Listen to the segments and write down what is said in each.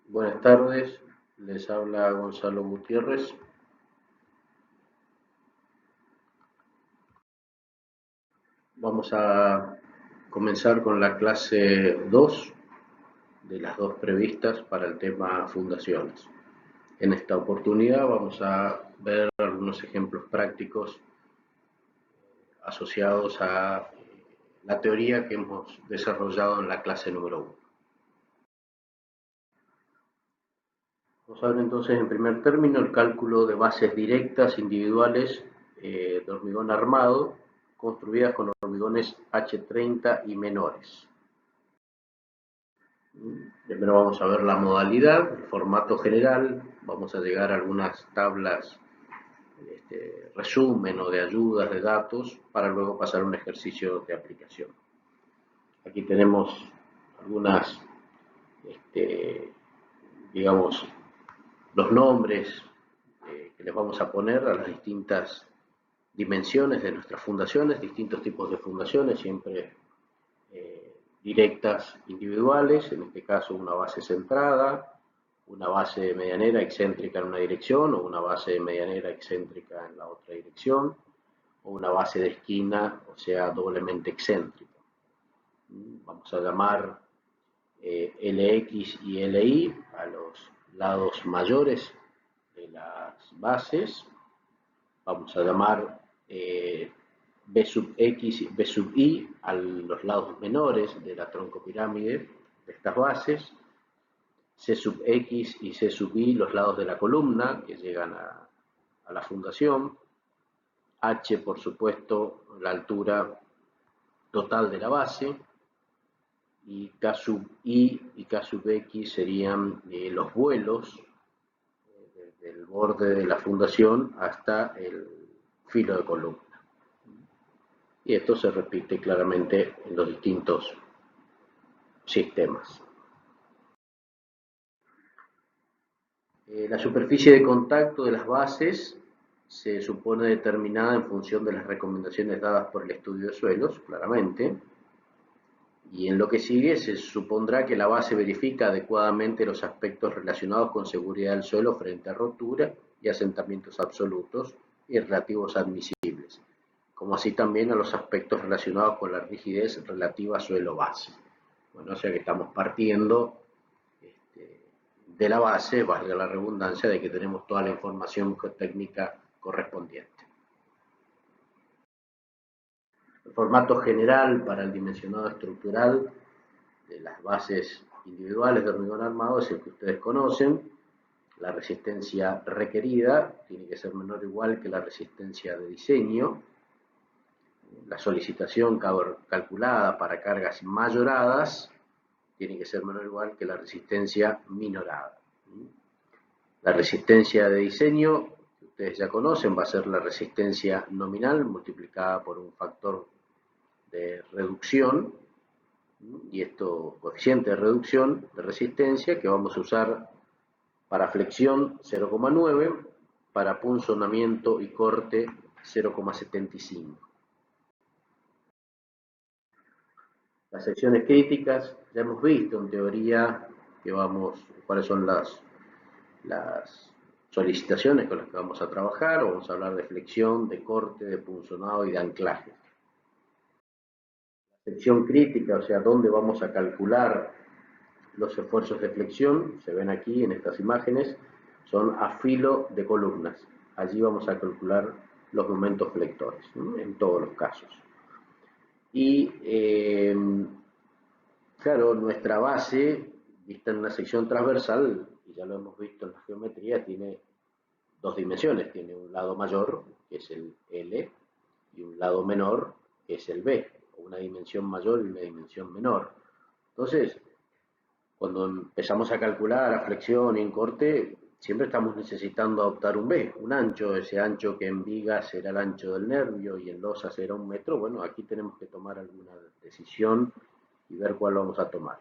Buenas tardes, les habla Gonzalo Gutiérrez. Vamos a comenzar con la clase 2 de las dos previstas para el tema fundaciones. En esta oportunidad vamos a ver algunos ejemplos prácticos asociados a la teoría que hemos desarrollado en la clase número 1. Vamos a ver entonces en primer término el cálculo de bases directas individuales de hormigón armado construidas con hormigones H30 y menores. Primero vamos a ver la modalidad, el formato general, vamos a llegar a algunas tablas, resumen o de ayudas de datos para luego pasar a un ejercicio de aplicación. Aquí tenemos algunas, digamos, los nombres que les vamos a poner a las distintas dimensiones de nuestras fundaciones, distintos tipos de fundaciones, siempre directas individuales, en este caso una base centrada, una base medianera excéntrica en una dirección, o una base medianera excéntrica en la otra dirección, o una base de esquina, o sea, doblemente excéntrica. Vamos a llamar LX y LY a los lados mayores de las bases. Vamos a llamar B sub X y B sub Y a los lados menores de la troncopirámide de estas bases. C sub X y C sub Y los lados de la columna que llegan a la fundación. H, por supuesto, la altura total de la base. Y K sub Y y K sub X serían los vuelos desde el borde de la fundación hasta el filo de columna. Y esto se repite claramente en los distintos sistemas. La superficie de contacto de las bases se supone determinada en función de las recomendaciones dadas por el estudio de suelos, claramente. Y en lo que sigue se supondrá que la base verifica adecuadamente los aspectos relacionados con seguridad del suelo frente a rotura y asentamientos absolutos y relativos admisibles, como así también a los aspectos relacionados con la rigidez relativa a suelo-base. Bueno, o sea que estamos partiendo de la base, valga la redundancia, de que tenemos toda la información técnica correspondiente. El formato general para el dimensionado estructural de las bases individuales de hormigón armado es el que ustedes conocen. La resistencia requerida tiene que ser menor o igual que la resistencia de diseño. La solicitación calculada para cargas mayoradas tiene que ser menor o igual que la resistencia minorada. La resistencia de diseño, que ustedes ya conocen, va a ser la resistencia nominal multiplicada por un factor de reducción, y esto coeficiente de reducción de resistencia que vamos a usar para flexión 0,9, para punzonamiento y corte 0,75. Las secciones críticas, ya hemos visto en teoría que cuáles son las solicitaciones con las que vamos a trabajar. Vamos a hablar de flexión, de corte, de punzonado y de anclaje. La sección crítica, o sea, dónde vamos a calcular los esfuerzos de flexión, se ven aquí en estas imágenes, son a filo de columnas. Allí vamos a calcular los momentos flectores, ¿no? En todos los casos. Y claro, nuestra base, vista en una sección transversal, y ya lo hemos visto en la geometría, tiene dos dimensiones. Tiene un lado mayor, que es el L, y un lado menor, que es el B, una dimensión mayor y una dimensión menor. Entonces, cuando empezamos a calcular a flexión y en corte, siempre estamos necesitando adoptar un B, un ancho. Ese ancho que en viga será el ancho del nervio y en losa será 1 metro. Bueno, aquí tenemos que tomar alguna decisión y ver cuál vamos a tomar.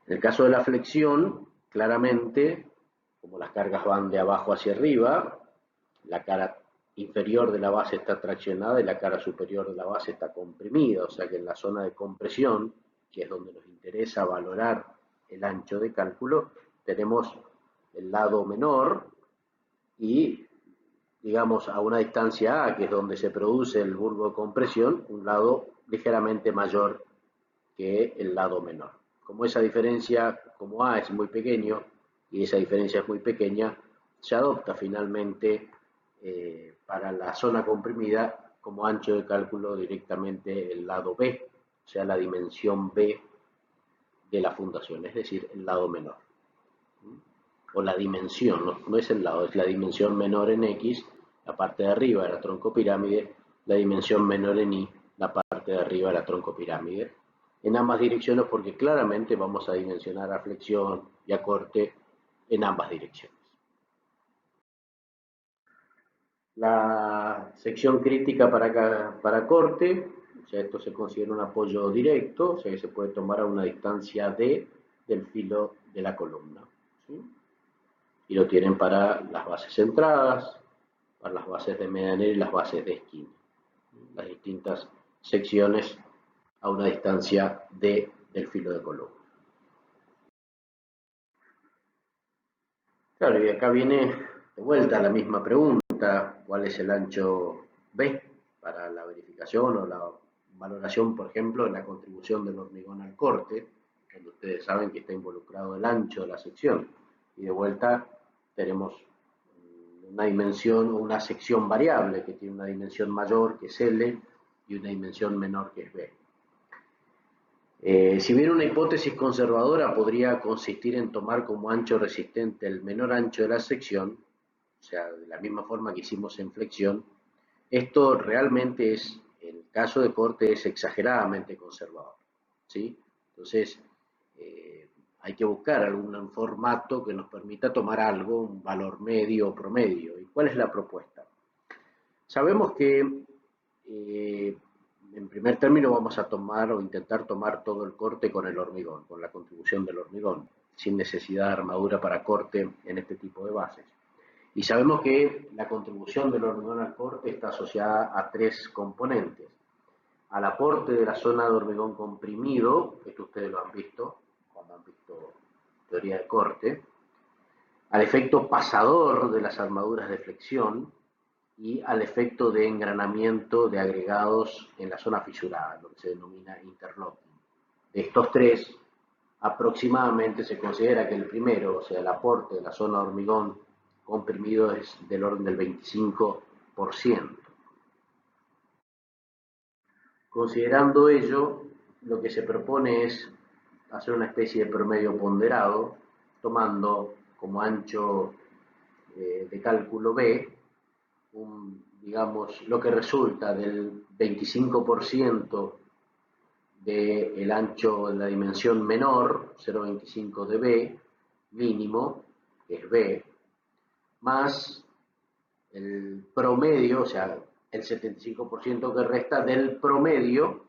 En el caso de la flexión, claramente, como las cargas van de abajo hacia arriba, la cara inferior de la base está traccionada y la cara superior de la base está comprimida, o sea que en la zona de compresión, que es donde nos interesa valorar el ancho de cálculo, tenemos el lado menor y, digamos, a una distancia A, que es donde se produce el bulbo de compresión, un lado ligeramente mayor que el lado menor. Como esa diferencia, como A es muy pequeño y esa diferencia es muy pequeña, se adopta finalmente para la zona comprimida como ancho de cálculo directamente el lado B, o sea, la dimensión B de la fundación, es decir, el lado menor. O la dimensión, no es el lado, es la dimensión menor en X, la parte de arriba de la troncopirámide, la dimensión menor en Y, la parte de arriba de la troncopirámide, en ambas direcciones porque claramente vamos a dimensionar a flexión y a corte en ambas direcciones. La sección crítica para corte, o sea, esto se considera un apoyo directo, o sea que se puede tomar a una distancia D del filo de la columna. ¿Sí? Y lo tienen para las bases centradas, para las bases de medianera y las bases de esquina. Las distintas secciones a una distancia D del filo de columna. Claro, y acá viene de vuelta la misma pregunta, ¿cuál es el ancho B para la verificación o la valoración, por ejemplo, de la contribución del hormigón al corte, donde ustedes saben que está involucrado el ancho de la sección? Y de vuelta tenemos una dimensión o una sección variable que tiene una dimensión mayor, que es L, y una dimensión menor, que es B. Si bien una hipótesis conservadora podría consistir en tomar como ancho resistente el menor ancho de la sección, o sea, de la misma forma que hicimos en flexión, esto realmente es, en el caso de corte, es exageradamente conservador, ¿sí? Entonces, hay que buscar algún formato que nos permita tomar algo, un valor medio o promedio. ¿Y cuál es la propuesta? Sabemos que en primer término vamos a tomar o intentar tomar todo el corte con el hormigón, con la contribución del hormigón, sin necesidad de armadura para corte en este tipo de bases. Y sabemos que la contribución del hormigón al corte está asociada a tres componentes. Al aporte de la zona de hormigón comprimido, esto ustedes lo han visto cuando han visto teoría de corte, al efecto pasador de las armaduras de flexión y al efecto de engranamiento de agregados en la zona fisurada, lo que se denomina interlocking. De estos tres, aproximadamente se considera que el primero, o sea, el aporte de la zona de hormigón comprimido, es del orden del 25%. Considerando ello, lo que se propone es hacer una especie de promedio ponderado, tomando como ancho de cálculo B, digamos, lo que resulta del 25% del ancho en la dimensión menor, 0,25 de B, mínimo, que es B, más el promedio, o sea, el 75% que resta del promedio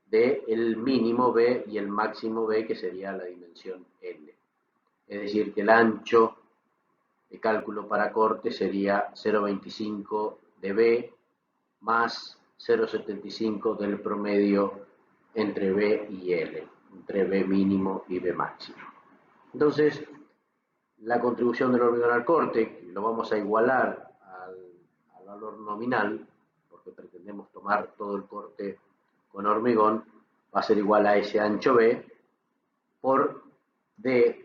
del mínimo B y el máximo B, que sería la dimensión L. Es decir, que el ancho de cálculo para corte sería 0,25 de B más 0,75 del promedio entre B y L, entre B mínimo y B máximo. Entonces, la contribución del hormigón al corte, lo vamos a igualar al valor nominal, porque pretendemos tomar todo el corte con hormigón, va a ser igual a ese ancho B por D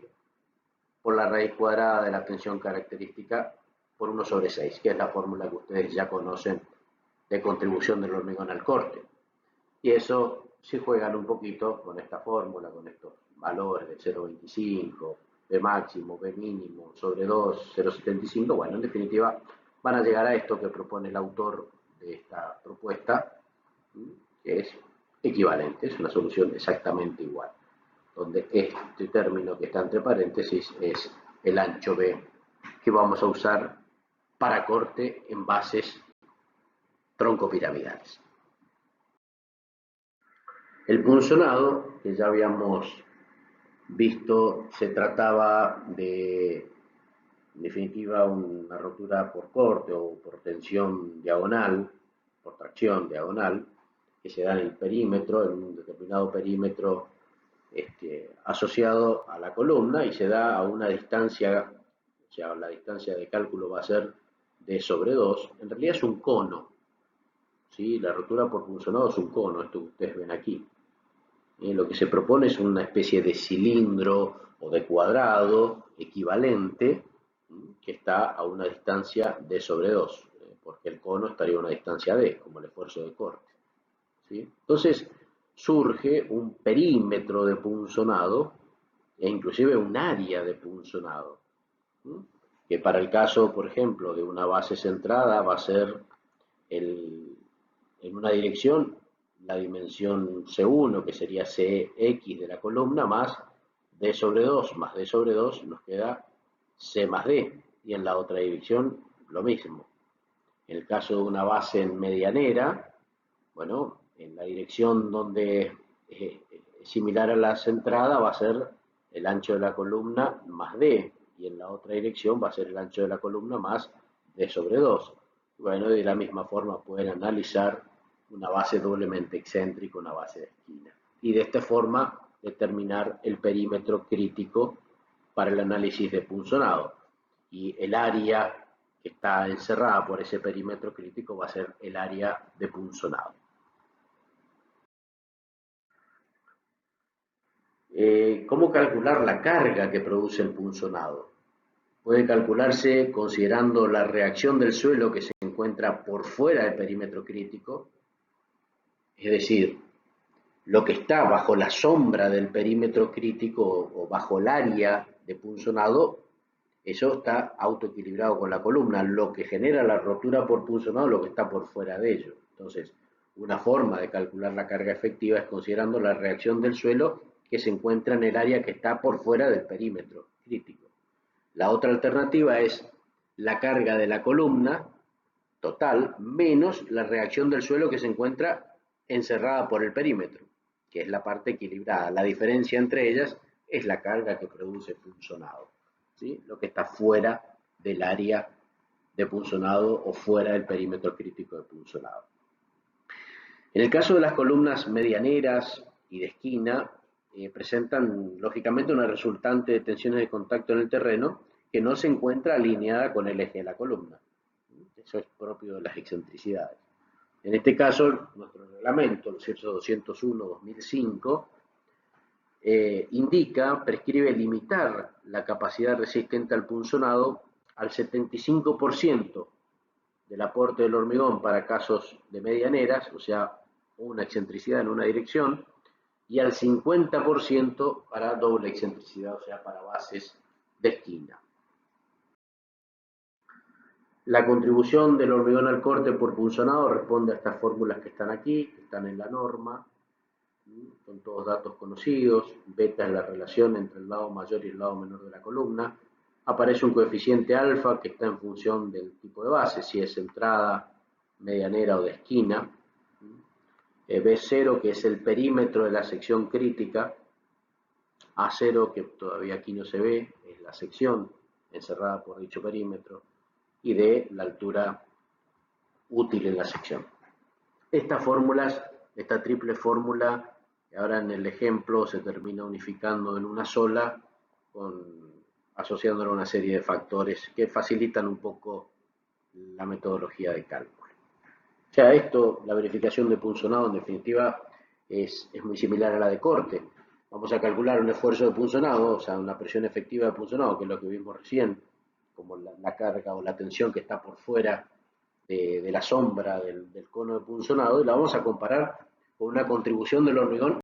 por la raíz cuadrada de la tensión característica por 1 sobre 6, que es la fórmula que ustedes ya conocen de contribución del hormigón al corte. Y eso, si juegan un poquito con esta fórmula, con estos valores de 0,25, B máximo, B mínimo, sobre 2, 0,75, bueno, en definitiva van a llegar a esto que propone el autor de esta propuesta, que es equivalente, es una solución exactamente igual, donde este término que está entre paréntesis es el ancho B que vamos a usar para corte en bases troncopiramidales. El punzonado, que ya habíamos visto, se trataba de, en definitiva, una rotura por corte o por tensión diagonal, por tracción diagonal, que se da en el perímetro, en un determinado perímetro asociado a la columna y se da a una distancia, o sea, la distancia de cálculo va a ser D sobre 2, en realidad es un cono, ¿sí? La rotura por punzonado es un cono, esto que ustedes ven aquí. Lo que se propone es una especie de cilindro o de cuadrado equivalente que está a una distancia D sobre 2, porque el cono estaría a una distancia D, como el esfuerzo de corte. ¿Sí? Entonces surge un perímetro de punzonado e inclusive un área de punzonado, ¿sí? Que para el caso, por ejemplo, de una base centrada va a ser en una dirección la dimensión C1, que sería Cx de la columna, más D sobre 2, más D sobre 2, nos queda C más D. Y en la otra dirección, lo mismo. En el caso de una base en medianera, bueno, en la dirección donde es similar a la centrada va a ser el ancho de la columna más D, y en la otra dirección va a ser el ancho de la columna más D sobre 2. Bueno, de la misma forma pueden analizar una base doblemente excéntrica, una base de esquina. Y de esta forma determinar el perímetro crítico para el análisis de punzonado. Y el área que está encerrada por ese perímetro crítico va a ser el área de punzonado. ¿Cómo calcular la carga que produce el punzonado? Puede calcularse considerando la reacción del suelo que se encuentra por fuera del perímetro crítico, es decir, lo que está bajo la sombra del perímetro crítico o bajo el área de punzonado, eso está autoequilibrado con la columna. Lo que genera la rotura por punzonado es lo que está por fuera de ello. Entonces, una forma de calcular la carga efectiva es considerando la reacción del suelo que se encuentra en el área que está por fuera del perímetro crítico. La otra alternativa es la carga de la columna total menos la reacción del suelo que se encuentra encerrada por el perímetro, que es la parte equilibrada. La diferencia entre ellas es la carga que produce punzonado, ¿sí? Lo que está fuera del área de punzonado o fuera del perímetro crítico de punzonado. En el caso de las columnas medianeras y de esquina, presentan lógicamente una resultante de tensiones de contacto en el terreno que no se encuentra alineada con el eje de la columna. Eso es propio de las excentricidades. En este caso, nuestro reglamento, el CIRSO 201-2005, prescribe limitar la capacidad resistente al punzonado al 75% del aporte del hormigón para casos de medianeras, o sea, una excentricidad en una dirección, y al 50% para doble excentricidad, o sea, para bases de esquina. La contribución del hormigón al corte por punzonado responde a estas fórmulas que están aquí, que están en la norma, son todos datos conocidos. Beta es la relación entre el lado mayor y el lado menor de la columna. Aparece un coeficiente alfa que está en función del tipo de base, si es centrada, medianera o de esquina. B0, que es el perímetro de la sección crítica. A0, que todavía aquí no se ve, es la sección encerrada por dicho perímetro. Y D, la altura útil en la sección. Estas fórmulas, esta triple fórmula, ahora en el ejemplo se termina unificando en una sola, asociándola a una serie de factores que facilitan un poco la metodología de cálculo. O sea, esto, la verificación de punzonado, en definitiva, es muy similar a la de corte. Vamos a calcular un esfuerzo de punzonado, o sea, una presión efectiva de punzonado, que es lo que vimos recién, como la carga o la tensión que está por fuera de la sombra del cono de punzonado, y la vamos a comparar con una contribución del hormigón,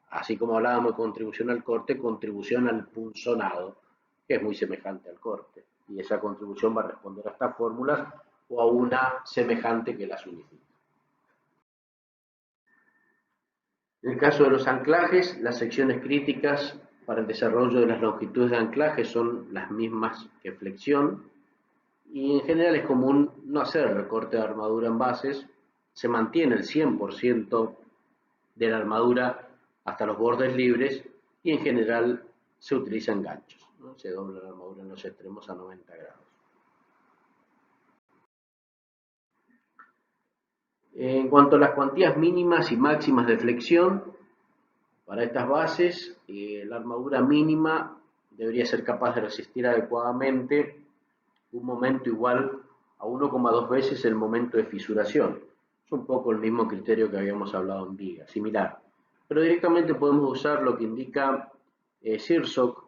así como hablábamos de contribución al corte, contribución al punzonado, que es muy semejante al corte. Y esa contribución va a responder a estas fórmulas o a una semejante que las unifica. En el caso de los anclajes, las secciones críticas para el desarrollo de las longitudes de anclaje son las mismas que flexión, y en general es común no hacer recorte de armadura en bases, se mantiene el 100% de la armadura hasta los bordes libres y en general se utilizan ganchos, ¿no? Se dobla la armadura en los extremos a 90 grados. En cuanto a las cuantías mínimas y máximas de flexión, Para estas bases, la armadura mínima debería ser capaz de resistir adecuadamente un momento igual a 1,2 veces el momento de fisuración. Es un poco el mismo criterio que habíamos hablado en viga, similar. Pero directamente podemos usar lo que indica SIRSOC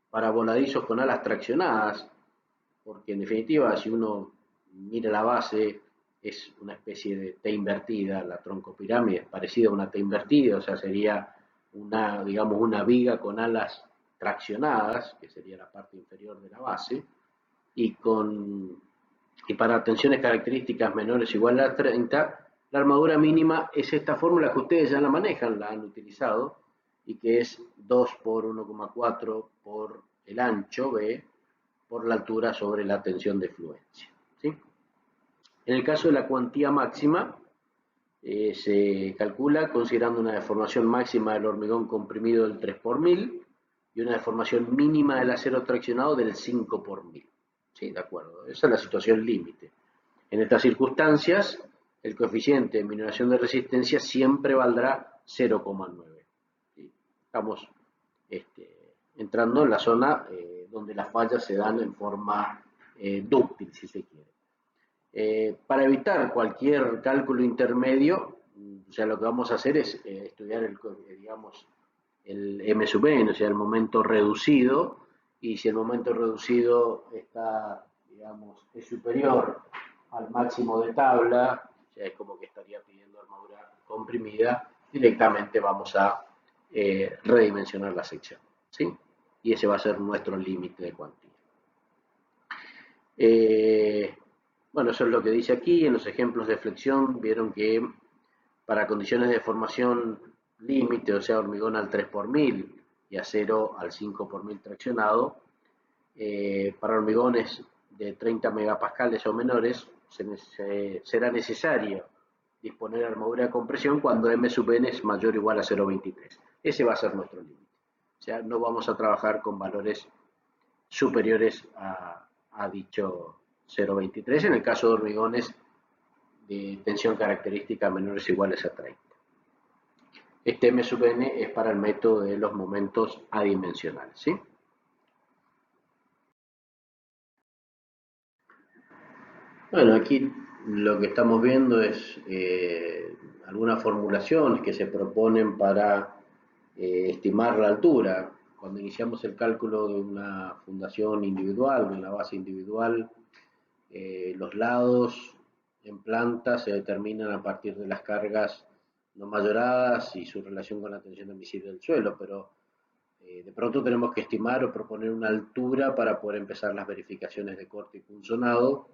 para voladizos con alas traccionadas, porque en definitiva, si uno mira la base, es una especie de T invertida, la troncopirámide es parecida a una T invertida, o sea, sería una, digamos, una viga con alas traccionadas, que sería la parte inferior de la base, y, y para tensiones características menores o igual a 30, la armadura mínima es esta fórmula que ustedes ya la manejan, la han utilizado, y que es 2 por 1,4 por el ancho B por la altura sobre la tensión de fluencia. ¿Sí? En el caso de la cuantía máxima, se calcula considerando una deformación máxima del hormigón comprimido del 3 por 1000 y una deformación mínima del acero traccionado del 5 por 1000. Sí, de acuerdo. Esa es la situación límite. En estas circunstancias, el coeficiente de minoración de resistencia siempre valdrá 0,9. ¿Sí? Estamos entrando en la zona donde las fallas se dan en forma dúctil, si se quiere. Para evitar cualquier cálculo intermedio, o sea, lo que vamos a hacer es estudiar digamos, el M sub n, o sea, el momento reducido, y si el momento reducido está, digamos, es superior al máximo de tabla, o sea, es como que estaría pidiendo armadura comprimida, directamente vamos a redimensionar la sección, ¿sí? Y ese va a ser nuestro límite de cuantía. Bueno, eso es lo que dice aquí. En los ejemplos de flexión vieron que para condiciones de formación límite, o sea, hormigón al 3 por 1000 y acero al 5 por 1000 traccionado, para hormigones de 30 megapascales o menores será necesario disponer de armadura de compresión cuando M sub n es mayor o igual a 0,23. Ese va a ser nuestro límite. O sea, no vamos a trabajar con valores superiores a dicho 0,23 en el caso de hormigones de tensión característica menores o iguales a 30. Este M sub n es para el método de los momentos adimensionales, ¿sí? Bueno, aquí lo que estamos viendo es algunas formulaciones que se proponen para estimar la altura. Cuando iniciamos el cálculo de una fundación individual, de una base individual, los lados en planta se determinan a partir de las cargas no mayoradas y su relación con la tensión admisible del suelo, pero de pronto tenemos que estimar o proponer una altura para poder empezar las verificaciones de corte y punzonado,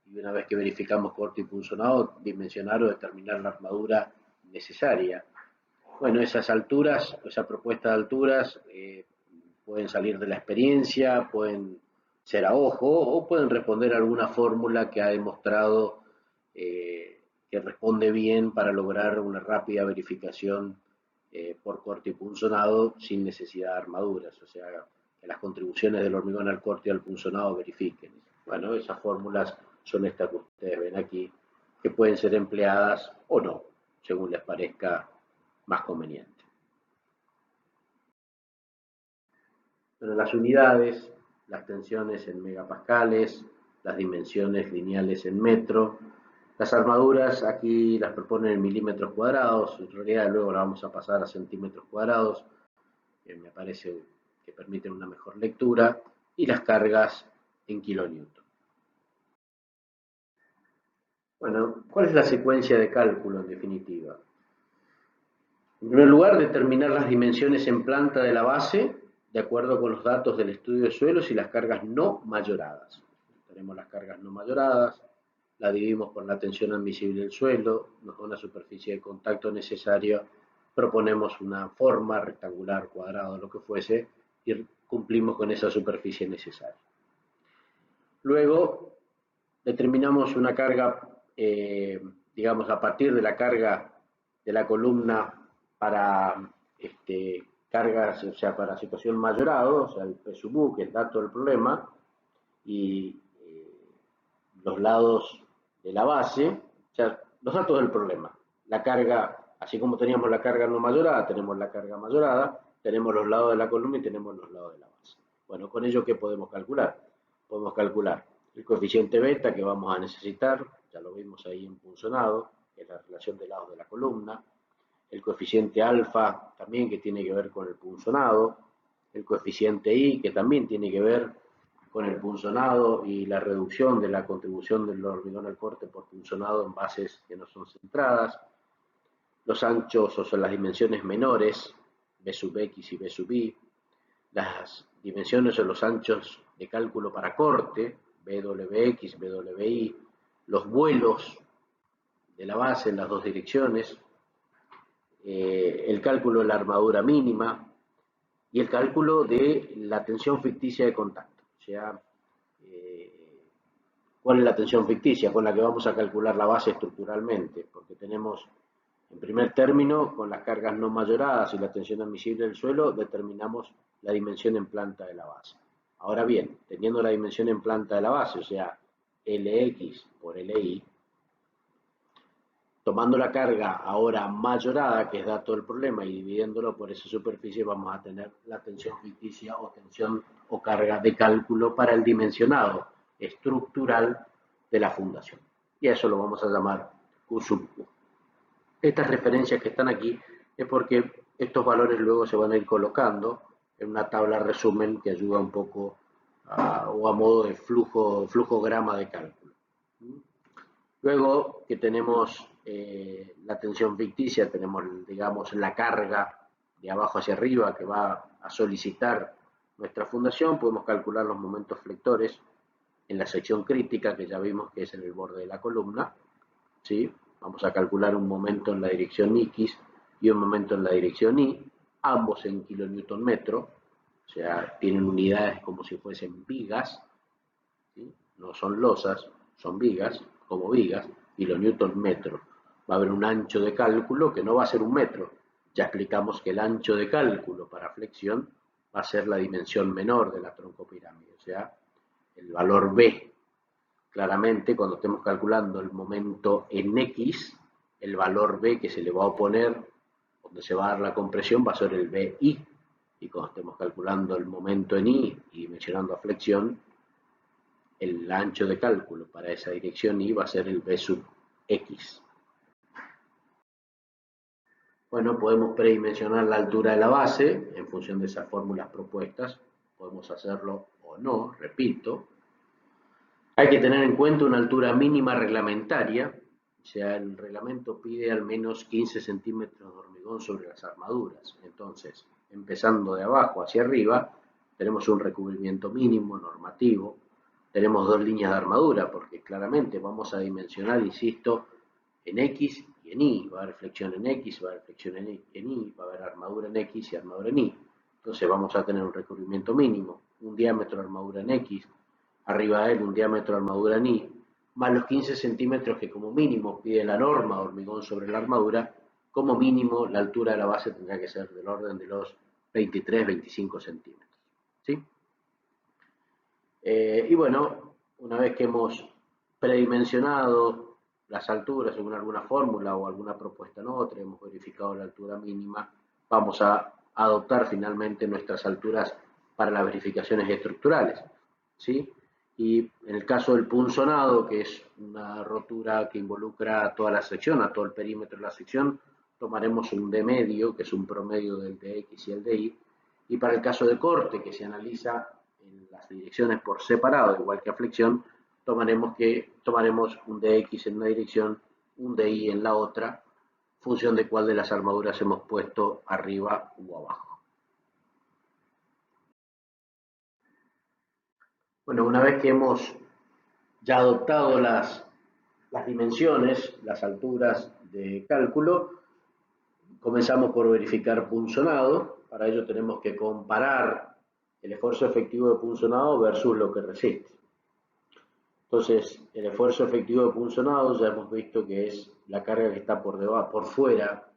y una vez que verificamos corte y punzonado, dimensionar o determinar la armadura necesaria. Bueno, esas alturas, esa propuesta de alturas, pueden salir de la experiencia, pueden ser a ojo o pueden responder a alguna fórmula que ha demostrado que responde bien para lograr una rápida verificación por corte y punzonado sin necesidad de armaduras, o sea, que las contribuciones del hormigón al corte y al punzonado verifiquen. Bueno, esas fórmulas son estas que ustedes ven aquí, que pueden ser empleadas o no, según les parezca más conveniente. Bueno, las unidades, las tensiones en megapascales, las dimensiones lineales en metro, las armaduras aquí las proponen en milímetros cuadrados, en realidad luego la vamos a pasar a centímetros cuadrados, que me parece que permiten una mejor lectura, y las cargas en kilonewton. Bueno, ¿cuál es la secuencia de cálculo en definitiva? En primer lugar, determinar las dimensiones en planta de la base de acuerdo con los datos del estudio de suelos y las cargas no mayoradas. Tenemos las cargas no mayoradas, la dividimos por la tensión admisible del suelo, nos da una superficie de contacto necesaria, proponemos una forma rectangular, cuadrada, lo que fuese, y cumplimos con esa superficie necesaria. Luego, determinamos una carga, digamos, a partir de la carga de la columna para cargas, o sea, para situación mayorado, o sea, el P sub U, que es dato del problema, y los lados de la base, o sea, los datos del problema, la carga así como teníamos la carga no mayorada, tenemos la carga mayorada, tenemos los lados de la columna y tenemos los lados de la base. Bueno, con ello, ¿qué podemos calcular? Podemos calcular el coeficiente beta que vamos a necesitar, ya lo vimos ahí en punzonado, que es la relación de lados de la columna, el coeficiente alfa también que tiene que ver con el punzonado, el coeficiente I que también tiene que ver con el punzonado y la reducción de la contribución del hormigón al corte por punzonado en bases que no son centradas, los anchos o son las dimensiones menores, B sub X y B sub Y, las dimensiones o los anchos de cálculo para corte, BWX, BWI, los vuelos de la base en las dos direcciones, el cálculo de la armadura mínima y el cálculo de la tensión ficticia de contacto. O sea, ¿cuál es la tensión ficticia? Con la que vamos a calcular la base estructuralmente, porque tenemos, en primer término, con las cargas no mayoradas y la tensión admisible del suelo, determinamos la dimensión en planta de la base. Ahora bien, teniendo la dimensión en planta de la base, o sea, Lx por Li, tomando la carga ahora mayorada, que es dato del problema, y dividiéndolo por esa superficie, vamos a tener la tensión ficticia o tensión o carga de cálculo para el dimensionado estructural de la fundación. Y a eso lo vamos a llamar Q sub Q. Estas referencias que están aquí es porque estos valores luego se van a ir colocando en una tabla resumen que ayuda un poco o a modo de flujograma de cálculo. Luego que tenemos la tensión ficticia, tenemos, digamos, la carga de abajo hacia arriba que va a solicitar nuestra fundación, podemos calcular los momentos flectores en la sección crítica, que ya vimos que es en el borde de la columna, ¿sí? Vamos a calcular un momento en la dirección X y un momento en la dirección Y, ambos en kilonewton metro, o sea, tienen unidades como si fuesen vigas, ¿sí? No son losas, son vigas, como vigas, kilonewton metro. Va a haber un ancho de cálculo que no va a ser un metro. Ya explicamos que el ancho de cálculo para flexión va a ser la dimensión menor de la troncopirámide, o sea, el valor B. Claramente, cuando estemos calculando el momento en X, el valor B que se le va a oponer, donde se va a dar la compresión, va a ser el BI. Y cuando estemos calculando el momento en Y y mencionando a flexión, el ancho de cálculo para esa dirección Y va a ser el B sub X. Bueno, podemos predimensionar la altura de la base en función de esas fórmulas propuestas. Podemos hacerlo o no, repito. Hay que tener en cuenta una altura mínima reglamentaria, o sea, el reglamento pide al menos 15 centímetros de hormigón sobre las armaduras. Entonces, empezando de abajo hacia arriba, tenemos un recubrimiento mínimo normativo, tenemos dos líneas de armadura, porque claramente vamos a dimensionar, insisto, en X y en Y. Va a haber flexión en X, va a haber flexión en Y, va a haber armadura en X y armadura en Y. Entonces vamos a tener un recubrimiento mínimo, un diámetro de armadura en X, arriba de él un diámetro de armadura en Y, más los 15 centímetros que como mínimo pide la norma de hormigón sobre la armadura, como mínimo la altura de la base tendrá que ser del orden de los 23-25 centímetros. ¿Sí? Y bueno, una vez que hemos predimensionado las alturas según alguna fórmula o alguna propuesta en otra, hemos verificado la altura mínima, vamos a adoptar finalmente nuestras alturas para las verificaciones estructurales. ¿Sí? Y en el caso del punzonado, que es una rotura que involucra a toda la sección, a todo el perímetro de la sección, tomaremos un D medio, que es un promedio del DX y el DY, y para el caso de corte, que se analiza en las direcciones por separado, igual que a flexión, tomaremos un DX en una dirección, un DY en la otra, función de cuál de las armaduras hemos puesto arriba o abajo. Bueno, una vez que hemos ya adoptado las dimensiones, las alturas de cálculo, comenzamos por verificar punzonado. Para ello tenemos que comparar el esfuerzo efectivo de punzonado versus lo que resiste. Entonces, el esfuerzo efectivo de punzonado ya hemos visto que es la carga que está por debajo, por fuera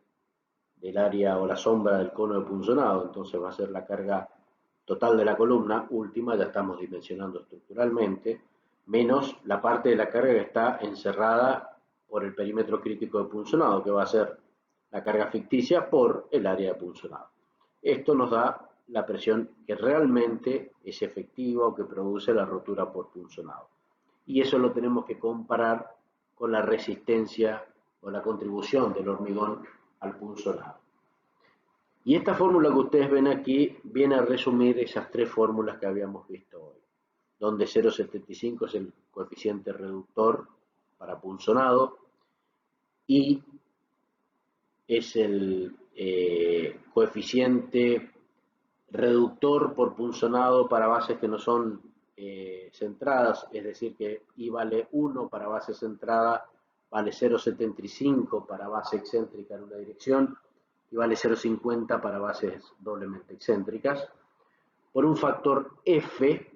del área o la sombra del cono de punzonado. Entonces va a ser la carga total de la columna última, ya estamos dimensionando estructuralmente, menos la parte de la carga que está encerrada por el perímetro crítico de punzonado, que va a ser la carga ficticia por el área de punzonado. Esto nos da la presión que realmente es efectiva o que produce la rotura por punzonado. Y eso lo tenemos que comparar con la resistencia o la contribución del hormigón al punzonado. Y esta fórmula que ustedes ven aquí viene a resumir esas tres fórmulas que habíamos visto hoy, donde 0,75 es el coeficiente reductor para punzonado y es el coeficiente reductor por punzonado para bases que no son centradas, es decir que I vale 1 para base centrada, vale 0,75 para base excéntrica en una dirección y vale 0,50 para bases doblemente excéntricas, por un factor F,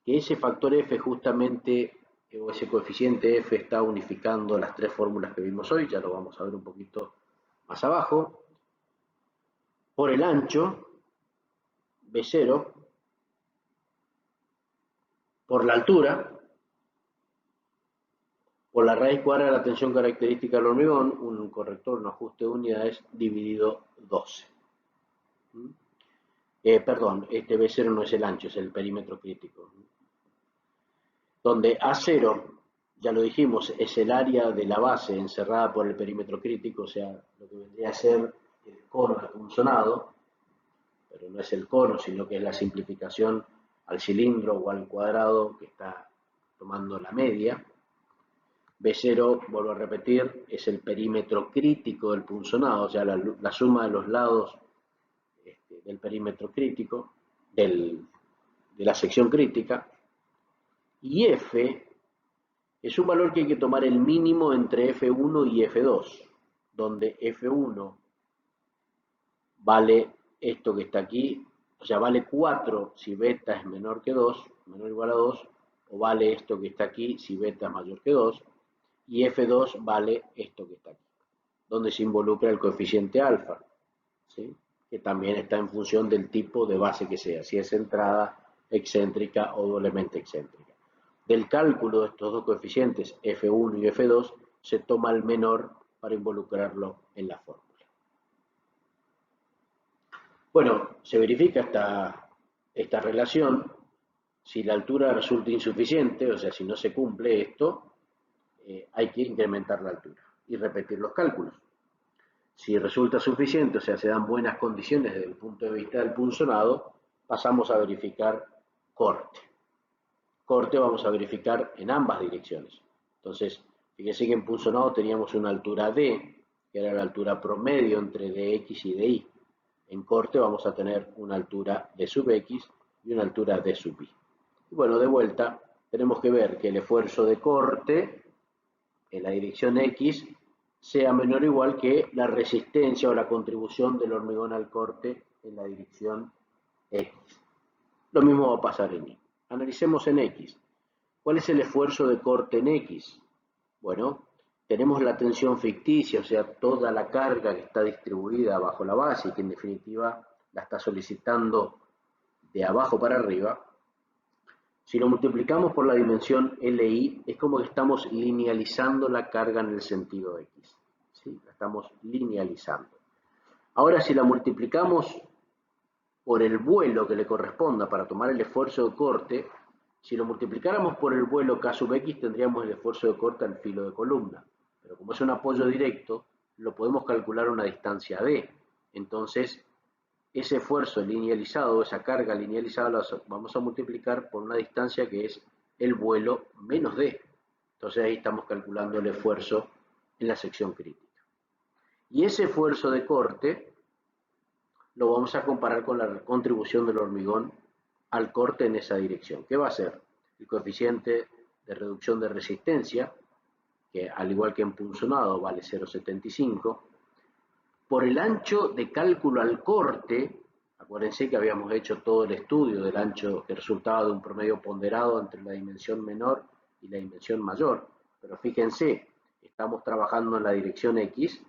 que ese factor F justamente, o ese coeficiente F está unificando las tres fórmulas que vimos hoy, ya lo vamos a ver un poquito más abajo, por el ancho, B0, por la altura, por la raíz cuadrada de la tensión característica del hormigón, un corrector, un ajuste de unidades, dividido 12. Perdón, este B0 no es el ancho, es el perímetro crítico. Donde A0, ya lo dijimos, es el área de la base encerrada por el perímetro crítico, o sea, lo que vendría a ser el cono de punzonado, pero no es el cono, sino que es la simplificación al cilindro o al cuadrado que está tomando la media. B0, vuelvo a repetir, es el perímetro crítico del punzonado, o sea, la suma de los lados del perímetro crítico, de la sección crítica. Y F es un valor que hay que tomar el mínimo entre F1 y F2, donde F1 vale esto que está aquí, o sea, vale 4 si beta es menor que 2, menor o igual a 2, o vale esto que está aquí si beta es mayor que 2, y F2 vale esto que está aquí, donde se involucra el coeficiente alfa, ¿sí? Que también está en función del tipo de base que sea, si es centrada, excéntrica o doblemente excéntrica. Del cálculo de estos dos coeficientes, F1 y F2, se toma el menor para involucrarlo en la fórmula. Bueno, se verifica esta relación. Si la altura resulta insuficiente, o sea, si no se cumple esto, hay que incrementar la altura y repetir los cálculos. Si resulta suficiente, o sea, se dan buenas condiciones desde el punto de vista del punzonado, pasamos a verificar corte. Corte vamos a verificar en ambas direcciones. Entonces, fíjense que en punzonado teníamos una altura D, que era la altura promedio entre dx y dy. En corte vamos a tener una altura d sub x y una altura d sub y. Y bueno, de vuelta, tenemos que ver que el esfuerzo de corte en la dirección x sea menor o igual que la resistencia o la contribución del hormigón al corte en la dirección x. Lo mismo va a pasar en y. Analicemos en x. ¿Cuál es el esfuerzo de corte en x? Bueno, tenemos la tensión ficticia, o sea, toda la carga que está distribuida bajo la base y que en definitiva la está solicitando de abajo para arriba. Si lo multiplicamos por la dimensión LI, es como que estamos linealizando la carga en el sentido X. ¿Sí? La estamos linealizando. Ahora, si la multiplicamos por el vuelo que le corresponda para tomar el esfuerzo de corte, si lo multiplicáramos por el vuelo K sub X, tendríamos el esfuerzo de corte al filo de columna. Pero como es un apoyo directo, lo podemos calcular a una distancia D. Entonces, ese esfuerzo linealizado, esa carga linealizada, la vamos a multiplicar por una distancia que es el vuelo menos D. Entonces ahí estamos calculando el esfuerzo en la sección crítica. Y ese esfuerzo de corte lo vamos a comparar con la contribución del hormigón al corte en esa dirección. ¿Qué va a ser? El coeficiente de reducción de resistencia, que al igual que en punzonado vale 0,75, por el ancho de cálculo al corte. Acuérdense que habíamos hecho todo el estudio del ancho que resultaba de un promedio ponderado entre la dimensión menor y la dimensión mayor. Pero fíjense, estamos trabajando en la dirección X,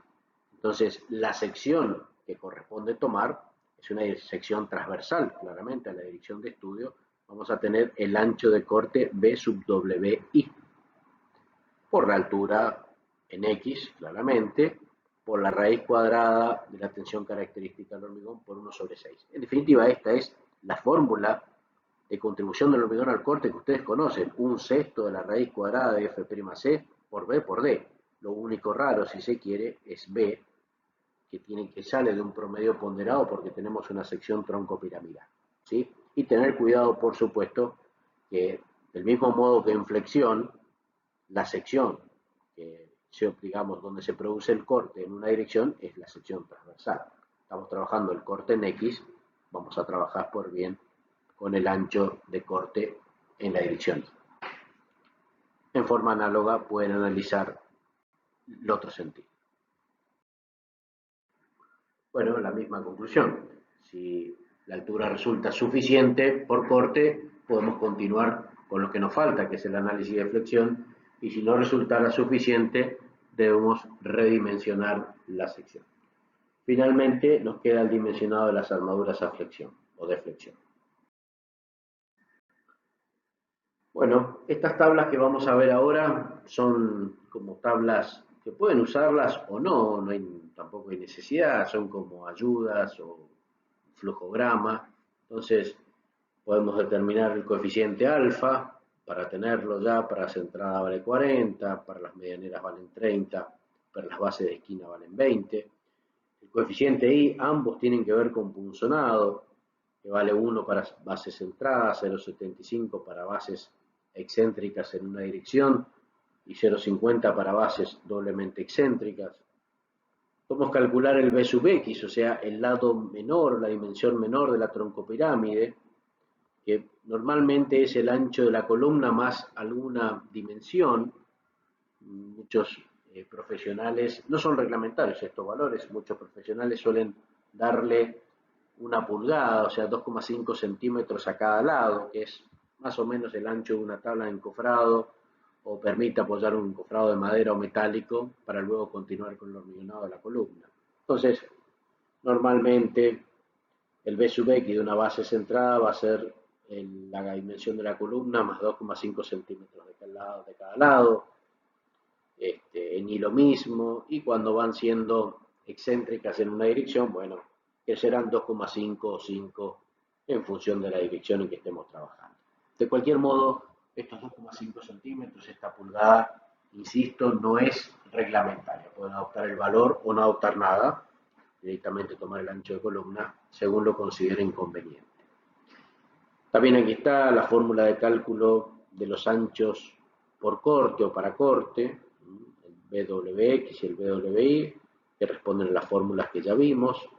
entonces la sección que corresponde tomar es una sección transversal, claramente a la dirección de estudio. Vamos a tener el ancho de corte B sub WI. Por la altura en X, claramente, por la raíz cuadrada de la tensión característica del hormigón por 1 sobre 6. En definitiva, esta es la fórmula de contribución del hormigón al corte que ustedes conocen, 1/6 de la raíz cuadrada de F'C por B por D. Lo único raro, si se quiere, es B, que sale de un promedio ponderado porque tenemos una sección tronco-piramidal, ¿sí? Y tener cuidado, por supuesto, que del mismo modo que en flexión, la sección que digamos, donde se produce el corte en una dirección es la sección transversal. Estamos trabajando el corte en X, vamos a trabajar por bien con el ancho de corte en la dirección Y. En forma análoga pueden analizar el otro sentido. Bueno, la misma conclusión. Si la altura resulta suficiente por corte, podemos continuar con lo que nos falta, que es el análisis de flexión, y si no resultara suficiente, debemos redimensionar la sección. Finalmente, nos queda el dimensionado de las armaduras a flexión o de flexión. Bueno, estas tablas que vamos a ver ahora son como tablas que pueden usarlas o no, tampoco hay necesidad, son como ayudas o flujograma. Entonces, podemos determinar el coeficiente alfa para tenerlo ya, para la centrada vale 40, para las medianeras valen 30, para las bases de esquina valen 20. El coeficiente I, ambos tienen que ver con punzonado, que vale 1 para bases centradas, 0,75 para bases excéntricas en una dirección y 0,50 para bases doblemente excéntricas. Podemos calcular el B sub X, o sea, el lado menor, la dimensión menor de la troncopirámide, que normalmente es el ancho de la columna más alguna dimensión. Muchos profesionales, no son reglamentarios estos valores, muchos profesionales suelen darle 1 pulgada, o sea, 2,5 centímetros a cada lado, que es más o menos el ancho de una tabla de encofrado, o permite apoyar un encofrado de madera o metálico para luego continuar con el hormigonado de la columna. Entonces, normalmente el B sub X de una base centrada va a ser la dimensión de la columna más 2,5 centímetros de cada lado. En Y lo mismo, y cuando van siendo excéntricas en una dirección, bueno, que serán 2,5 o 5 en función de la dirección en que estemos trabajando. De cualquier modo, estos 2,5 centímetros, esta pulgada, insisto, no es reglamentaria. Pueden adoptar el valor o no adoptar nada, directamente tomar el ancho de columna según lo consideren conveniente. También aquí está la fórmula de cálculo de los anchos por corte o para corte, el BWX y el BWI, que responden a las fórmulas que ya vimos.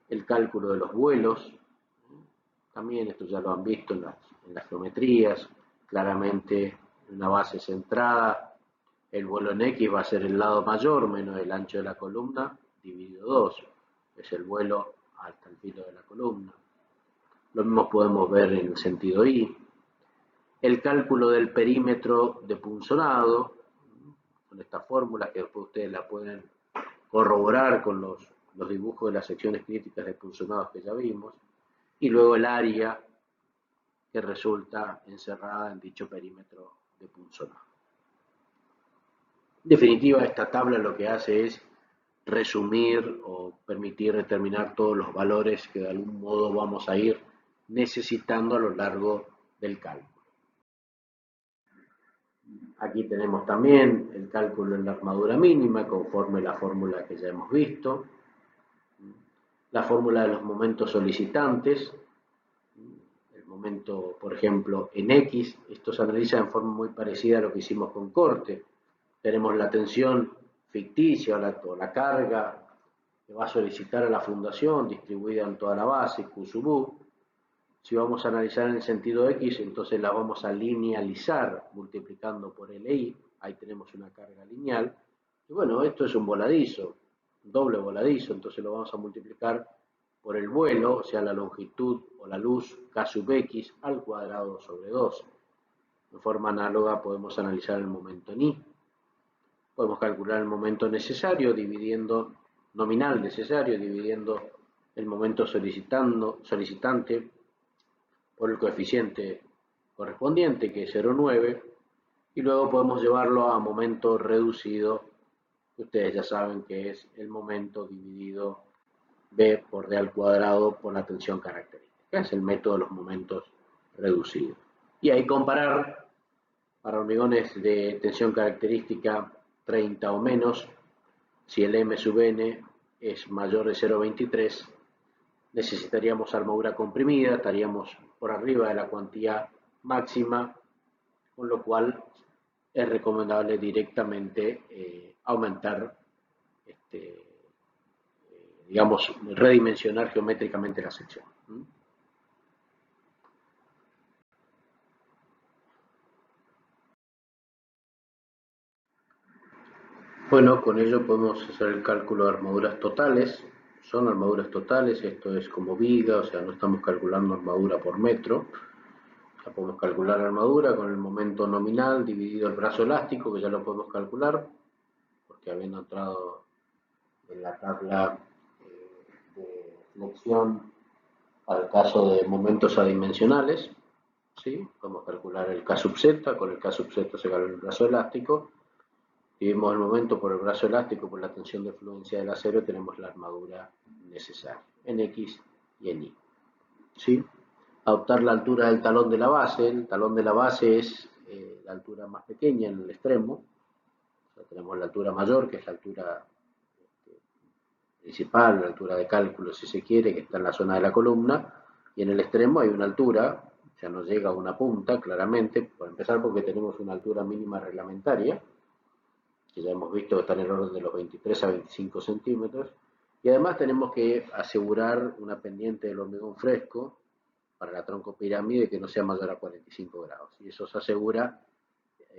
El cálculo de los vuelos, también esto ya lo han visto en las geometrías, claramente en una base centrada, el vuelo en X va a ser el lado mayor menos el ancho de la columna dividido 2, es el vuelo hasta el filo de la columna. Lo mismo podemos ver en el sentido Y. El cálculo del perímetro de punzonado, con esta fórmula que después ustedes la pueden corroborar con los dibujos de las secciones críticas de punzonados que ya vimos, y luego el área que resulta encerrada en dicho perímetro de punzonado. En definitiva, esta tabla lo que hace es resumir o permitir determinar todos los valores que de algún modo vamos a ir necesitando a lo largo del cálculo. Aquí tenemos también el cálculo en la armadura mínima conforme la fórmula que ya hemos visto. La fórmula de los momentos solicitantes. El momento, por ejemplo, en X, esto se analiza en forma muy parecida a lo que hicimos con corte. Tenemos la tensión ficticia o la carga que va a solicitar a la fundación distribuida en toda la base, Q sub U. Si vamos a analizar en el sentido X, entonces la vamos a linealizar multiplicando por LI, ahí tenemos una carga lineal, y bueno, esto es un voladizo, un doble voladizo, entonces lo vamos a multiplicar por el vuelo, o sea, la longitud o la luz K sub X al cuadrado sobre 2. De forma análoga podemos analizar el momento en Y. Podemos calcular el momento necesario nominal necesario, dividiendo el momento solicitante por el coeficiente correspondiente, que es 0,9, y luego podemos llevarlo a momento reducido Ustedes ya saben que es el momento dividido B por D al cuadrado por la tensión característica. Es el método de los momentos reducidos. Y ahí comparar para hormigones de tensión característica 30 o menos, si el M sub n es mayor de 0,23, necesitaríamos armadura comprimida, estaríamos por arriba de la cuantía máxima, con lo cual es recomendable directamente aumentar, digamos, redimensionar geométricamente la sección. Bueno, con ello podemos hacer el cálculo de armaduras totales. Son armaduras totales, esto es como viga, o sea, no estamos calculando armadura por metro. Ya podemos calcular la armadura con el momento nominal dividido el brazo elástico, que ya lo podemos calcular, porque habiendo entrado en la tabla de flexión al caso de momentos adimensionales, ¿sí? Podemos calcular el K sub z, con el K sub z se calcula el brazo elástico, dividimos el momento por el brazo elástico por la tensión de fluencia del acero, tenemos la armadura necesaria, en X y en Y. ¿Sí? Adoptar la altura del talón de la base. El talón de la base es la altura más pequeña en el extremo. O sea, tenemos la altura mayor, que es la altura principal, la altura de cálculo, si se quiere, que está en la zona de la columna. Y en el extremo hay una altura, ya no llega a una punta, claramente, por empezar porque tenemos una altura mínima reglamentaria, que ya hemos visto que está en el orden de los 23 a 25 centímetros. Y además tenemos que asegurar una pendiente del hormigón fresco para la troncopirámide que no sea mayor a 45 grados. Y eso se asegura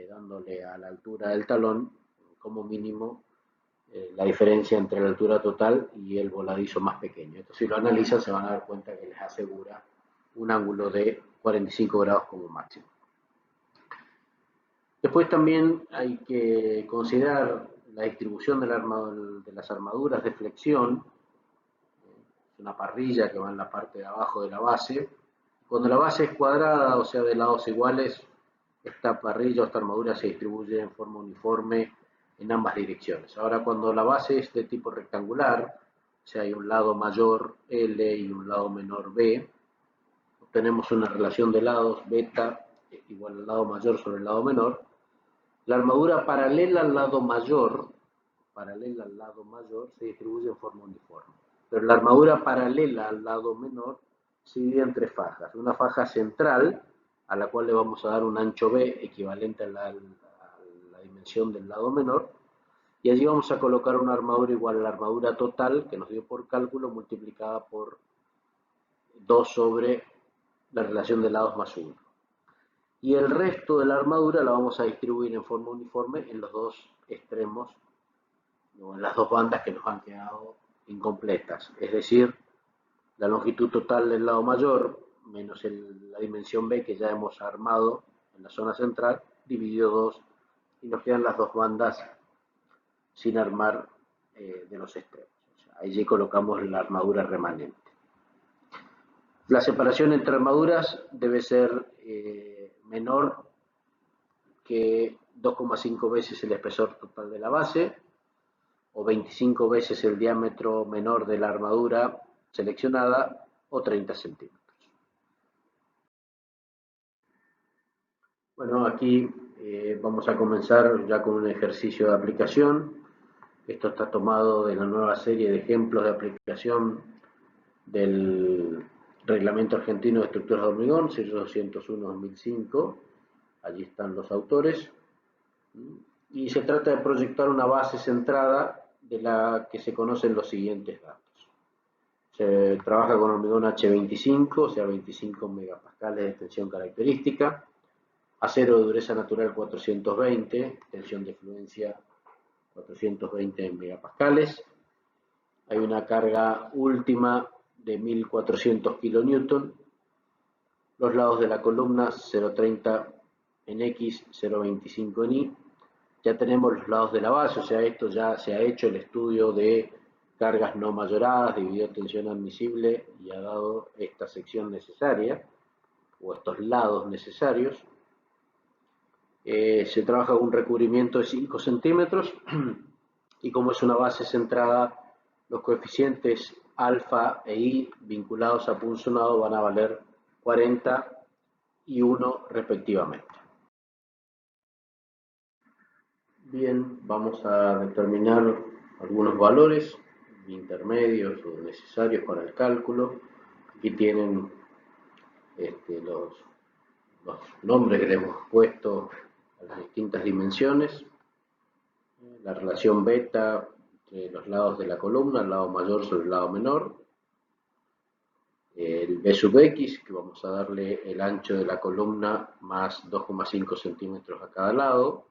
dándole a la altura del talón como mínimo la diferencia entre la altura total y el voladizo más pequeño. Entonces, si lo analizan, se van a dar cuenta que les asegura un ángulo de 45 grados como máximo. Después también hay que considerar la distribución de las armaduras de flexión. Es una parrilla que va en la parte de abajo de la base. Cuando la base es cuadrada, o sea, de lados iguales, esta parrilla o esta armadura se distribuye en forma uniforme en ambas direcciones. Ahora, cuando la base es de tipo rectangular, o sea, hay un lado mayor L y un lado menor B, obtenemos una relación de lados beta igual al lado mayor sobre el lado menor. La armadura paralela al lado mayor, se distribuye en forma uniforme. Pero la armadura paralela al lado menor se divide en tres fajas. Una faja central, a la cual le vamos a dar un ancho B equivalente a la dimensión del lado menor, y allí vamos a colocar una armadura igual a la armadura total que nos dio por cálculo multiplicada por 2 sobre la relación de lados más 1. Y el resto de la armadura la vamos a distribuir en forma uniforme en los dos extremos, o en las dos bandas que nos han quedado incompletas. Es decir, la longitud total del lado mayor menos la dimensión B que ya hemos armado en la zona central, dividido 2, y nos quedan las dos bandas sin armar de los extremos. O sea, allí colocamos la armadura remanente. La separación entre armaduras debe ser menor que 2,5 veces el espesor total de la base, o 25 veces el diámetro menor de la armadura seleccionada, o 30 centímetros. Bueno, aquí vamos a comenzar ya con un ejercicio de aplicación. Esto está tomado de la nueva serie de ejemplos de aplicación del Reglamento Argentino de Estructuras de Hormigón, sello 201-2005. Allí están los autores. Y se trata de proyectar una base centrada de la que se conocen los siguientes datos. Se trabaja con hormigón H25, o sea, 25 megapascales de tensión característica, acero de dureza natural 420, tensión de fluencia 420 megapascales. Hay una carga última de 1400 kilonewton. Los lados de la columna 0,30 en X, 0,25 en Y. Ya tenemos los lados de la base, o sea, esto ya se ha hecho el estudio de cargas no mayoradas, dividido tensión admisible y ha dado esta sección necesaria, o estos lados necesarios. Se trabaja con un recubrimiento de 5 centímetros Y como es una base centrada, los coeficientes alfa e i vinculados a punzonado van a valer 40 y 1 respectivamente. Bien, vamos a determinar algunos valores intermedios o necesarios para el cálculo. Aquí tienen los nombres que le hemos puesto a las distintas dimensiones. La relación beta entre los lados de la columna, el lado mayor sobre el lado menor. El B sub X, que vamos a darle el ancho de la columna más 2,5 centímetros a cada lado.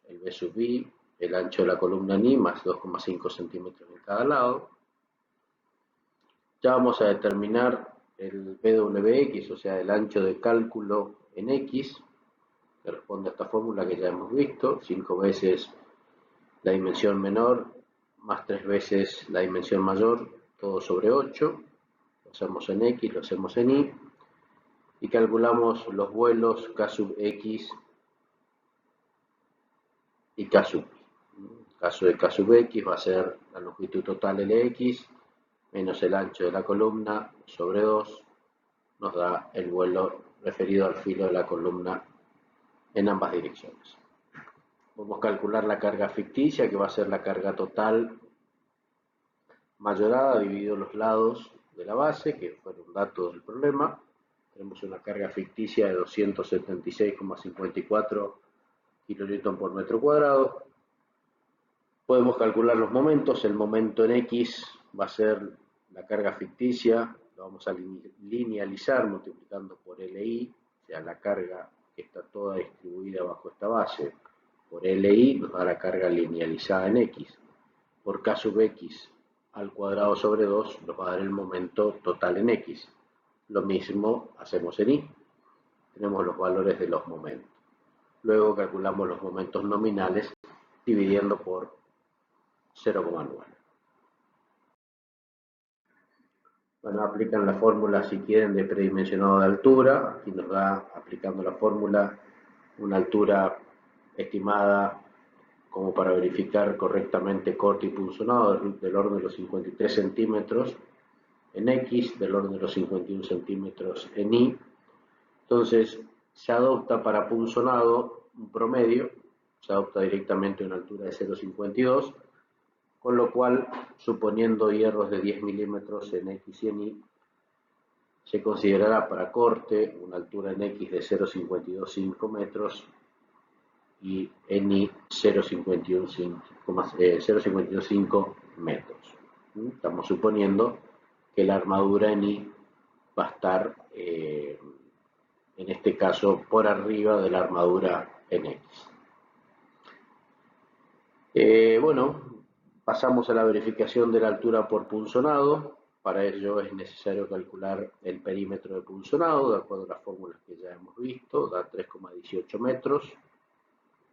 El B sub Y, el ancho de la columna ni más 2,5 centímetros en cada lado. Ya vamos a determinar el BWX, o sea, el ancho de cálculo en X, que responde a esta fórmula que ya hemos visto, 5 veces la dimensión menor más 3 veces la dimensión mayor, todo sobre 8. Lo hacemos en X, lo hacemos en Y, y calculamos los vuelos K sub X y K sub Y. El caso de K sub X va a ser la longitud total LX menos el ancho de la columna sobre 2, nos da el vuelo referido al filo de la columna en ambas direcciones. Podemos calcular la carga ficticia, que va a ser la carga total mayorada dividido los lados de la base, que fueron datos del problema. Tenemos una carga ficticia de 276,54 kN por metro cuadrado. Podemos calcular los momentos. El momento en X va a ser la carga ficticia, lo vamos a linealizar multiplicando por LI, o sea, la carga que está toda distribuida bajo esta base, por LI nos da la carga linealizada en X. Por K sub X al cuadrado sobre 2 nos va a dar el momento total en X. Lo mismo hacemos en Y. Tenemos los valores de los momentos. Luego calculamos los momentos nominales dividiendo por 0,9. Bueno, aplican la fórmula si quieren de predimensionado de altura. Aquí nos da, aplicando la fórmula, una altura estimada como para verificar correctamente corte y punzonado del orden de los 53 centímetros en X, del orden de los 51 centímetros en Y. Entonces se adopta para punzonado un promedio, se adopta directamente una altura de 0,52, con lo cual, suponiendo hierros de 10 milímetros en X y en Y, se considerará para corte una altura en X de 0,525 metros y en Y 0,525 metros. Estamos suponiendo que la armadura en Y va a estar, en este caso, por arriba de la armadura en X. Bueno, pasamos a la verificación de la altura por punzonado. Para ello es necesario calcular el perímetro de punzonado, de acuerdo a las fórmulas que ya hemos visto, da 3,18 metros.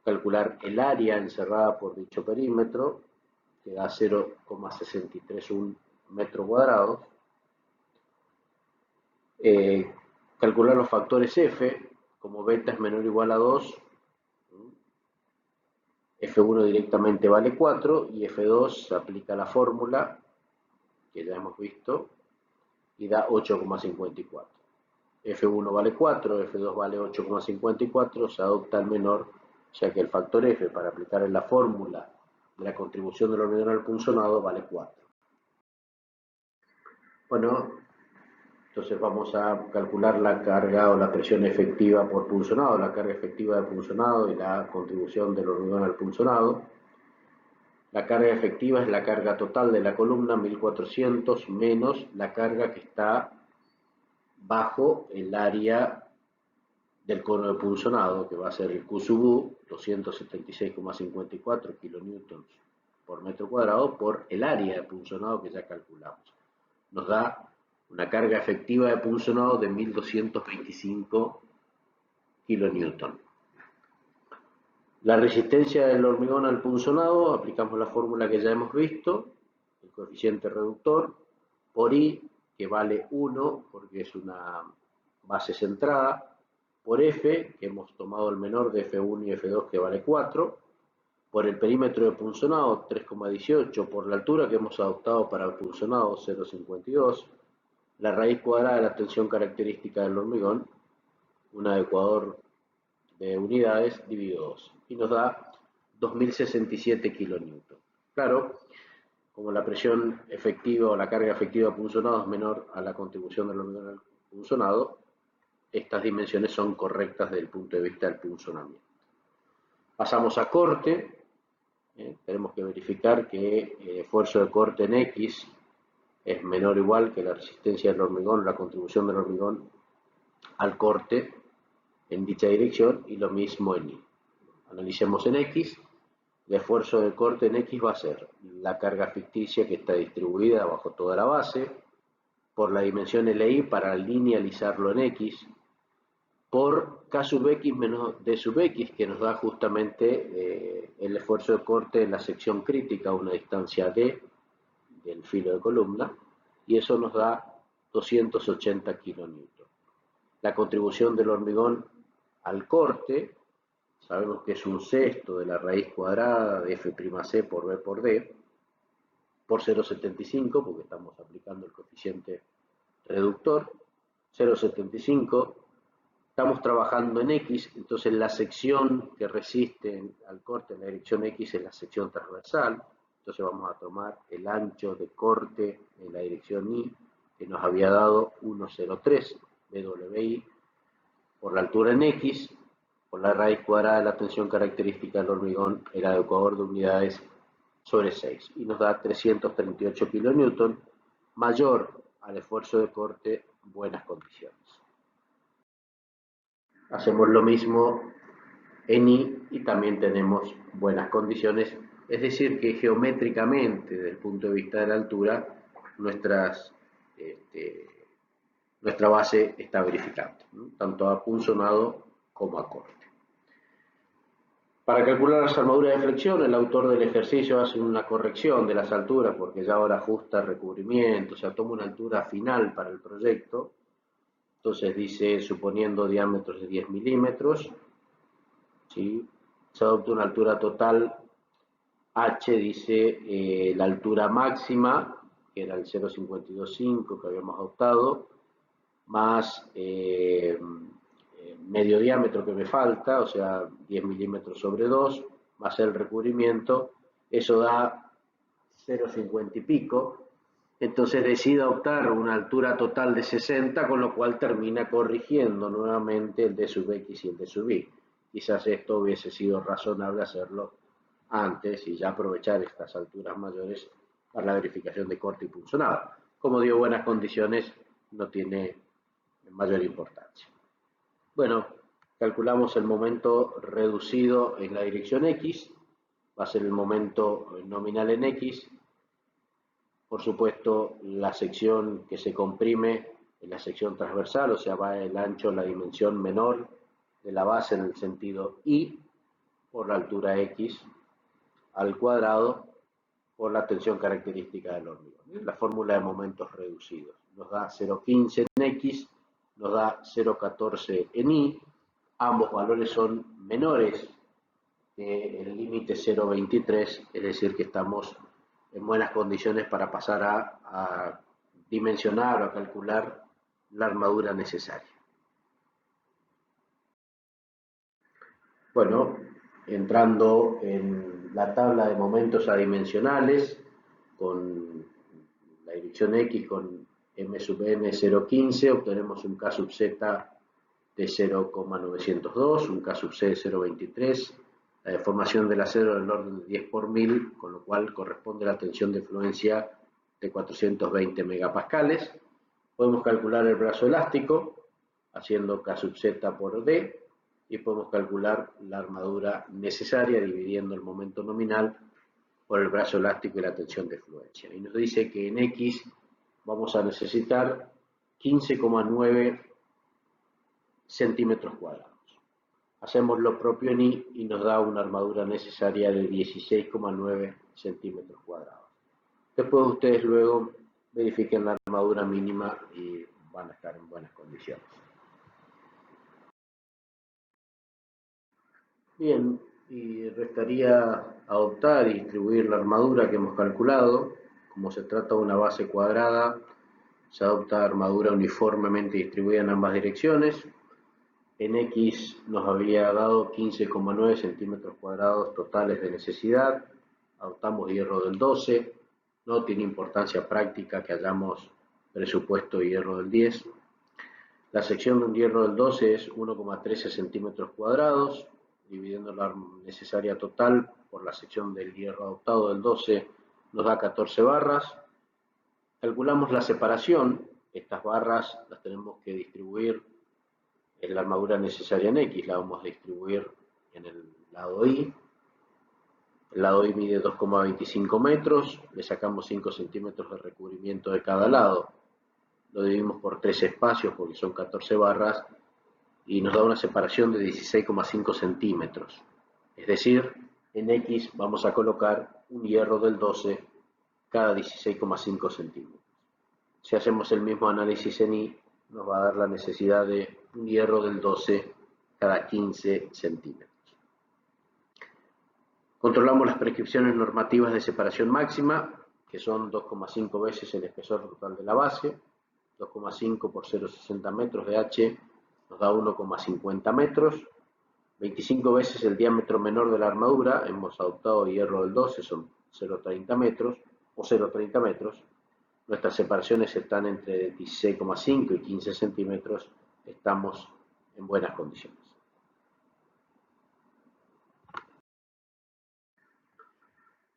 Calcular el área encerrada por dicho perímetro, que da 0,631 metros cuadrados. Calcular los factores F, como beta es menor o igual a 2, F1 directamente vale 4 y F2 se aplica la fórmula que ya hemos visto y da 8,54. F1 vale 4, F2 vale 8,54, se adopta el menor, ya que el factor F para aplicar en la fórmula de la contribución del hormigón al punzonado vale 4. Bueno, entonces vamos a calcular la carga o la presión efectiva por punzonado, la carga efectiva de punzonado y la contribución del hormigón al punzonado. La carga efectiva es la carga total de la columna, 1400, menos la carga que está bajo el área del cono de punzonado, que va a ser el Q sub U, 276,54 kilonewtons por metro cuadrado, por el área de punzonado que ya calculamos. Nos da una carga efectiva de punzonado de 1225 kilonewtons. La resistencia del hormigón al punzonado, aplicamos la fórmula que ya hemos visto, el coeficiente reductor, por I, que vale 1, porque es una base centrada, por F, que hemos tomado el menor de F1 y F2, que vale 4, Por el perímetro de punzonado 3,18, por la altura que hemos adoptado para el punzonado 0,52, la raíz cuadrada de la tensión característica del hormigón, un adecuador de unidades dividido 2, y nos da 2067 kN. Claro, como la presión efectiva o la carga efectiva punzonado es menor a la contribución del hormigón al punzonado, estas dimensiones son correctas desde el punto de vista del punzonamiento. Pasamos a corte. Tenemos que verificar que el esfuerzo de corte en X es menor o igual que la resistencia del hormigón, la contribución del hormigón al corte en dicha dirección, y lo mismo en Y. Analicemos en X. El esfuerzo de corte en X va a ser la carga ficticia que está distribuida bajo toda la base, por la dimensión LI para linealizarlo en X, por K sub X menos D sub X, que nos da justamente el esfuerzo de corte en la sección crítica a una distancia D del filo de columna, y eso nos da 280 kN. La contribución del hormigón al corte, sabemos que es un sexto de la raíz cuadrada de F'C por B por D, por 0,75, porque estamos aplicando el coeficiente reductor, 0,75. Estamos trabajando en X, entonces la sección que resiste al corte en la dirección X es la sección transversal. Entonces vamos a tomar el ancho de corte en la dirección Y, que nos había dado 1,03 BWI, por la altura en X, por la raíz cuadrada de la tensión característica del hormigón, el adecuador de unidades sobre 6, y nos da 338 kN, mayor al esfuerzo de corte, buenas condiciones. Hacemos lo mismo en Y y también tenemos buenas condiciones, es decir que geométricamente, desde el punto de vista de la altura, nuestra base está verificando, ¿no? Tanto a punzonado como a corte. Para calcular las armaduras de flexión, el autor del ejercicio hace una corrección de las alturas, porque ya ahora ajusta recubrimiento, o sea, toma una altura final para el proyecto. Entonces dice, suponiendo diámetros de 10 milímetros, ¿sí? Se adopta una altura total, H dice la altura máxima, que era el 0,525 que habíamos adoptado, más medio diámetro que me falta, o sea, 10 milímetros sobre 2, más el recubrimiento, eso da 0,50 y pico. Entonces decide optar una altura total de 60, con lo cual termina corrigiendo nuevamente el D sub X y el D sub Y. Quizás esto hubiese sido razonable hacerlo antes y ya aprovechar estas alturas mayores para la verificación de corte y punzonado. Como dio buenas condiciones, no tiene mayor importancia. Bueno, calculamos el momento reducido en la dirección X, va a ser el momento nominal en X. Por supuesto, la sección que se comprime es la sección transversal, o sea, va el ancho, la dimensión menor de la base en el sentido Y, por la altura X al cuadrado, por la tensión característica del hormigón. La fórmula de momentos reducidos nos da 0,15 en X, nos da 0,14 en Y. Ambos valores son menores que el límite 0,23, es decir, que estamos en buenas condiciones para pasar a dimensionar o a calcular la armadura necesaria. Bueno, entrando en la tabla de momentos adimensionales, con la dirección X con M sub n 0,15, obtenemos un K sub Z de 0,902, un K sub C de 0,23, la deformación del acero del orden de 10 por 1000, con lo cual corresponde a la tensión de fluencia de 420 megapascales. Podemos calcular el brazo elástico haciendo K sub Z por D, y podemos calcular la armadura necesaria dividiendo el momento nominal por el brazo elástico y la tensión de fluencia. Y nos dice que en X vamos a necesitar 15,9 centímetros cuadrados. Hacemos lo propio en Y y nos da una armadura necesaria de 16,9 centímetros cuadrados. Después ustedes luego verifiquen la armadura mínima y van a estar en buenas condiciones. Bien, y restaría adoptar y distribuir la armadura que hemos calculado. Como se trata de una base cuadrada, se adopta armadura uniformemente distribuida en ambas direcciones. En X nos había dado 15,9 centímetros cuadrados totales de necesidad. Adoptamos hierro del 12. No tiene importancia práctica que hayamos presupuesto hierro del 10. La sección de un hierro del 12 es 1,13 centímetros cuadrados. Dividiendo la necesaria total por la sección del hierro adoptado del 12 nos da 14 barras. Calculamos la separación. Estas barras las tenemos que distribuir en la armadura necesaria en X. La vamos a distribuir en el lado Y. El lado Y mide 2,25 metros. Le sacamos 5 centímetros de recubrimiento de cada lado. Lo dividimos por 3 espacios porque son 14 barras y nos da una separación de 16,5 centímetros. Es decir, en X vamos a colocar un hierro del 12 cada 16,5 centímetros. Si hacemos el mismo análisis en Y, nos va a dar la necesidad de un hierro del 12 cada 15 centímetros. Controlamos las prescripciones normativas de separación máxima, que son 2,5 veces el espesor total de la base. 2,5 por 0,60 metros de H nos da 1,50 metros. 25 veces el diámetro menor de la armadura. Hemos adoptado hierro del 12, son 0,30 metros o 0,30 metros. Nuestras separaciones están entre 16,5 y 15 centímetros. Estamos en buenas condiciones.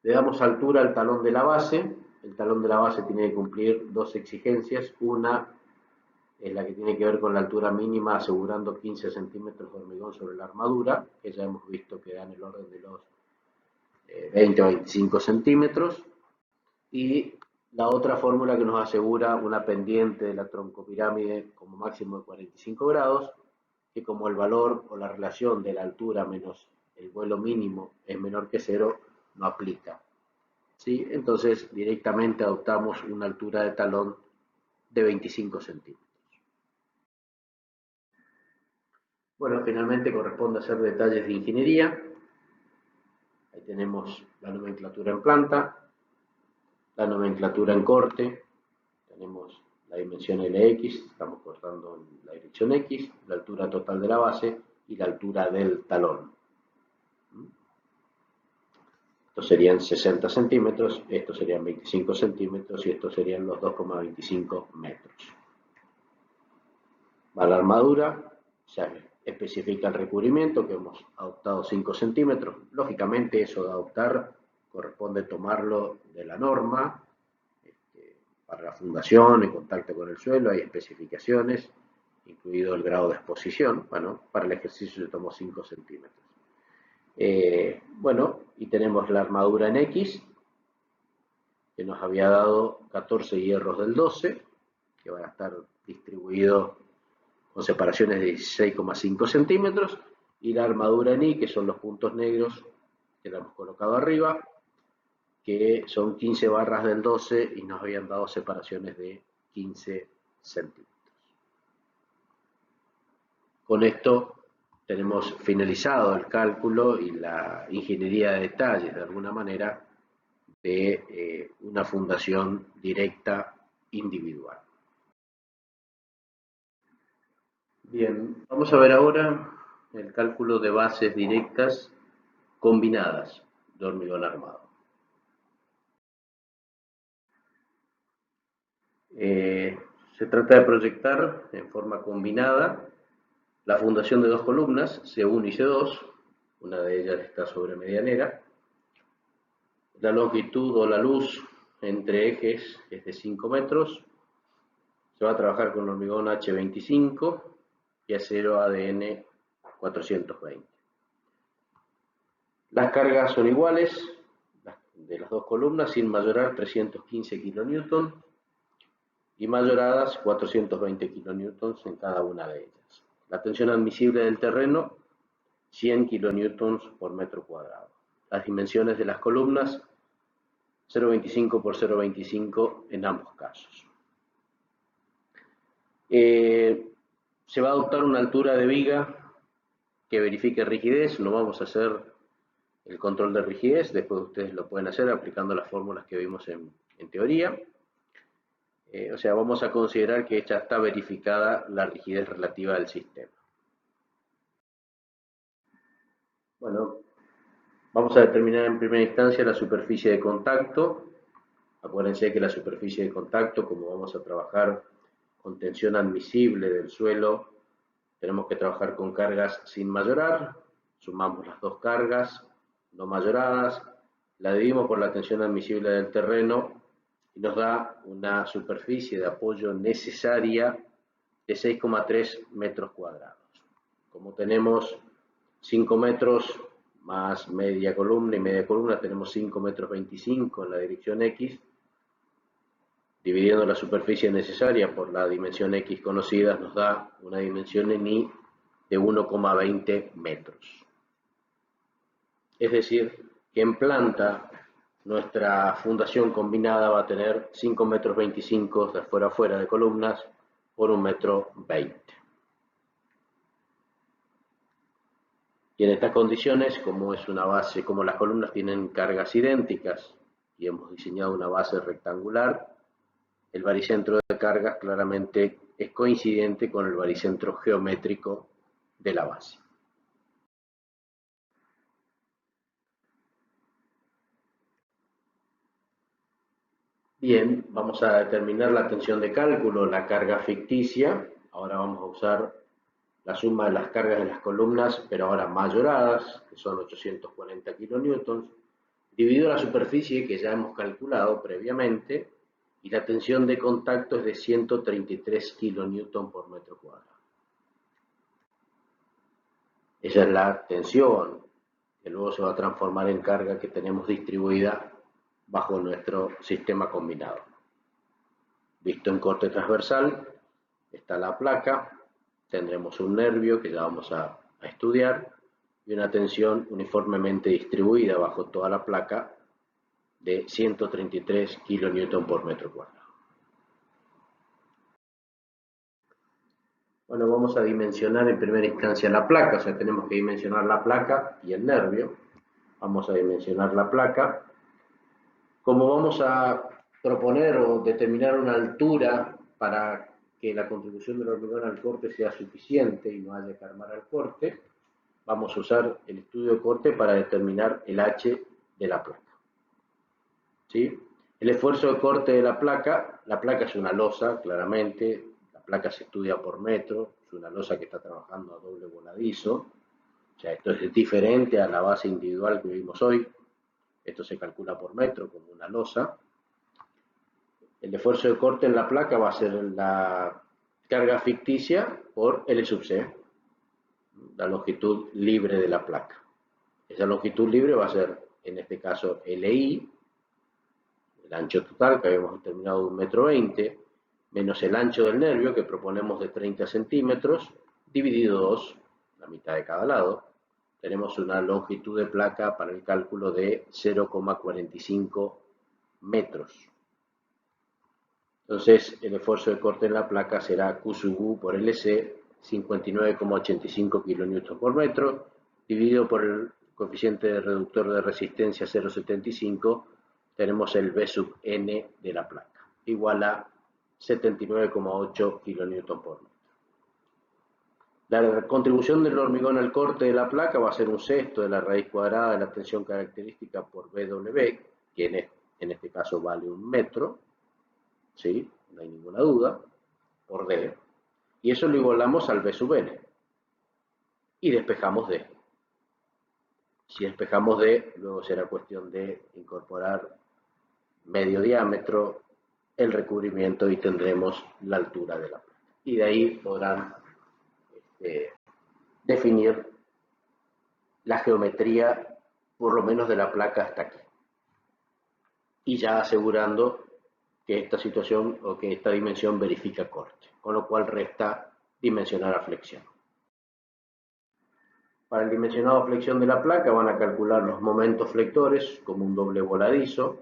Le damos altura al talón de la base. El talón de la base tiene que cumplir dos exigencias. Una es la que tiene que ver con la altura mínima, asegurando 15 centímetros de hormigón sobre la armadura, que ya hemos visto que da en el orden de los 20 o 25 centímetros. Y la otra fórmula que nos asegura una pendiente de la troncopirámide como máximo de 45 grados, que como el valor o la relación de la altura menos el vuelo mínimo es menor que 0, no aplica. ¿Sí? Entonces directamente adoptamos una altura de talón de 25 centímetros. Bueno, finalmente corresponde hacer detalles de ingeniería. Ahí tenemos la nomenclatura en planta, la nomenclatura en corte, tenemos la dimensión LX, estamos cortando en la dirección X, la altura total de la base y la altura del talón. Estos serían 60 centímetros, estos serían 25 centímetros y estos serían los 2,25 metros. Va la armadura, se especifica el recubrimiento, que hemos adoptado 5 centímetros. Lógicamente eso de adoptar corresponde tomarlo de la norma. Para la fundación, en contacto con el suelo, hay especificaciones, incluido el grado de exposición. Bueno, para el ejercicio se tomó 5 centímetros. Bueno, y tenemos la armadura en X, que nos había dado 14 hierros del 12, que van a estar distribuidos con separaciones de 16,5 centímetros, y la armadura en Y, que son los puntos negros que la hemos colocado arriba, que son 15 barras del 12 y nos habían dado separaciones de 15 centímetros. Con esto tenemos finalizado el cálculo y la ingeniería de detalles, de alguna manera, de una fundación directa individual. Bien, vamos a ver ahora el cálculo de bases directas combinadas de hormigón armado. Se trata de proyectar en forma combinada la fundación de dos columnas, C1 y C2, una de ellas está sobre medianera. La longitud o la luz entre ejes es de 5 metros. Se va a trabajar con hormigón H25 y acero ADN 420. Las cargas son iguales de las dos columnas, sin mayorar 315 kN y mayoradas 420 kN en cada una de ellas. La tensión admisible del terreno, 100 kN por metro cuadrado. Las dimensiones de las columnas, 0,25 por 0,25 en ambos casos. Se va a adoptar una altura de viga que verifique rigidez. No vamos a hacer el control de rigidez, después ustedes lo pueden hacer aplicando las fórmulas que vimos en teoría. O sea, vamos a considerar que ya está verificada la rigidez relativa del sistema. Bueno, vamos a determinar en primera instancia la superficie de contacto. Acuérdense que la superficie de contacto, como vamos a trabajar con tensión admisible del suelo, tenemos que trabajar con cargas sin mayorar. Sumamos las dos cargas no mayoradas, la dividimos por la tensión admisible del terreno y nos da una superficie de apoyo necesaria de 6,3 metros cuadrados. Como tenemos 5 metros más media columna y media columna, tenemos 5 metros 25 en la dirección X. Dividiendo la superficie necesaria por la dimensión X conocida nos da una dimensión en Y de 1,20 metros. Es decir, que en planta nuestra fundación combinada va a tener 5 metros 25 de afuera a afuera de columnas por 1 metro 20. Y en estas condiciones, como es una base, como las columnas tienen cargas idénticas y hemos diseñado una base rectangular, el baricentro de cargas claramente es coincidente con el baricentro geométrico de la base. Bien, vamos a determinar la tensión de cálculo, la carga ficticia. Ahora vamos a usar la suma de las cargas de las columnas, pero ahora mayoradas, que son 840 kilonewtons, dividido la superficie que ya hemos calculado previamente, y la tensión de contacto es de 133 kilonewton por metro cuadrado. Esa es la tensión, que luego se va a transformar en carga que tenemos distribuida bajo nuestro sistema combinado. Visto en corte transversal, está la placa, tendremos un nervio que ya vamos a estudiar, y una tensión uniformemente distribuida bajo toda la placa de 133 kilonewton por metro cuadrado. Bueno, vamos a dimensionar en primera instancia la placa, o sea, tenemos que dimensionar la placa y el nervio. Vamos a dimensionar la placa. Como vamos a proponer o determinar una altura para que la contribución del hormigón al corte sea suficiente y no haya que armar al corte, vamos a usar el estudio de corte para determinar el H de la placa. ¿Sí? El esfuerzo de corte de la placa es una losa, claramente, la placa se estudia por metro, es una losa que está trabajando a doble voladizo, o sea, esto es diferente a la base individual que vimos hoy, esto se calcula por metro como una losa. El esfuerzo de corte en la placa va a ser la carga ficticia por L sub C, la longitud libre de la placa. Esa longitud libre va a ser, en este caso, LI, el ancho total que habíamos determinado de 1,20 m, menos el ancho del nervio que proponemos de 30 centímetros, dividido 2, la mitad de cada lado. Tenemos una longitud de placa para el cálculo de 0,45 metros. Entonces, el esfuerzo de corte en la placa será Q sub U por LC, 59,85 kN por metro, dividido por el coeficiente de reductor de resistencia 0,75, tenemos el B sub N de la placa, igual a 79,8 kN por metro. La contribución del hormigón al corte de la placa va a ser un sexto de la raíz cuadrada de la tensión característica por BW, que en este caso vale 1 metro, ¿sí? No hay ninguna duda, por D. Y eso lo igualamos al B sub N. Y despejamos D. Si despejamos D, luego será cuestión de incorporar medio diámetro, el recubrimiento y tendremos la altura de la placa. Y de ahí podrán definir la geometría, por lo menos de la placa hasta aquí. Y ya asegurando que esta situación o que esta dimensión verifica corte, con lo cual resta dimensionar a flexión. Para el dimensionado a flexión de la placa van a calcular los momentos flectores como un doble voladizo,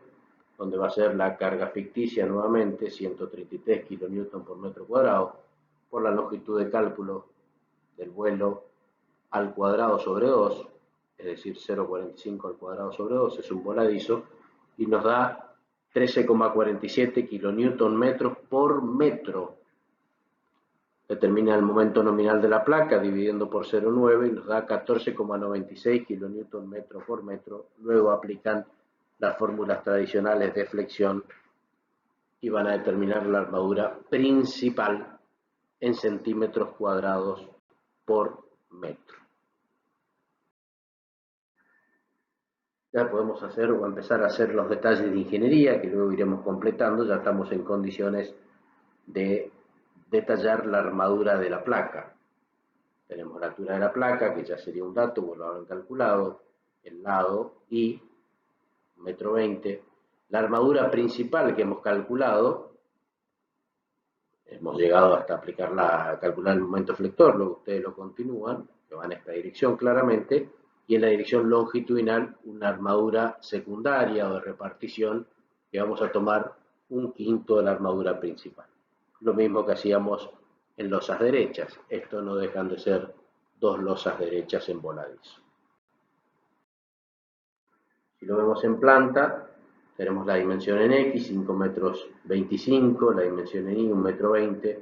donde va a ser la carga ficticia nuevamente, 133 kN por metro cuadrado, por la longitud de cálculo del vuelo al cuadrado sobre 2, es decir, 0,45 al cuadrado sobre 2, es un voladizo, y nos da 13,47 kilonewton metros por metro. Determina el momento nominal de la placa dividiendo por 0,9 y nos da 14,96 kilonewton metro por metro. Luego aplican las fórmulas tradicionales de flexión y van a determinar la armadura principal en centímetros cuadrados por metro. Ya podemos hacer o empezar a hacer los detalles de ingeniería que luego iremos completando. Ya estamos en condiciones de detallar la armadura de la placa. Tenemos la altura de la placa, que ya sería un dato, pues lo habrán calculado, el lado y 1,20 m. La armadura principal que hemos calculado, hemos llegado hasta calcular el momento flector, luego ustedes lo continúan, que va en esta dirección claramente, y en la dirección longitudinal una armadura secundaria o de repartición que vamos a tomar 1/5 de la armadura principal. Lo mismo que hacíamos en losas derechas. Esto no dejan de ser 2 losas derechas en voladizo. Si lo vemos en planta, tenemos la dimensión en X, 5,25 m, la dimensión en Y, 1,20 m,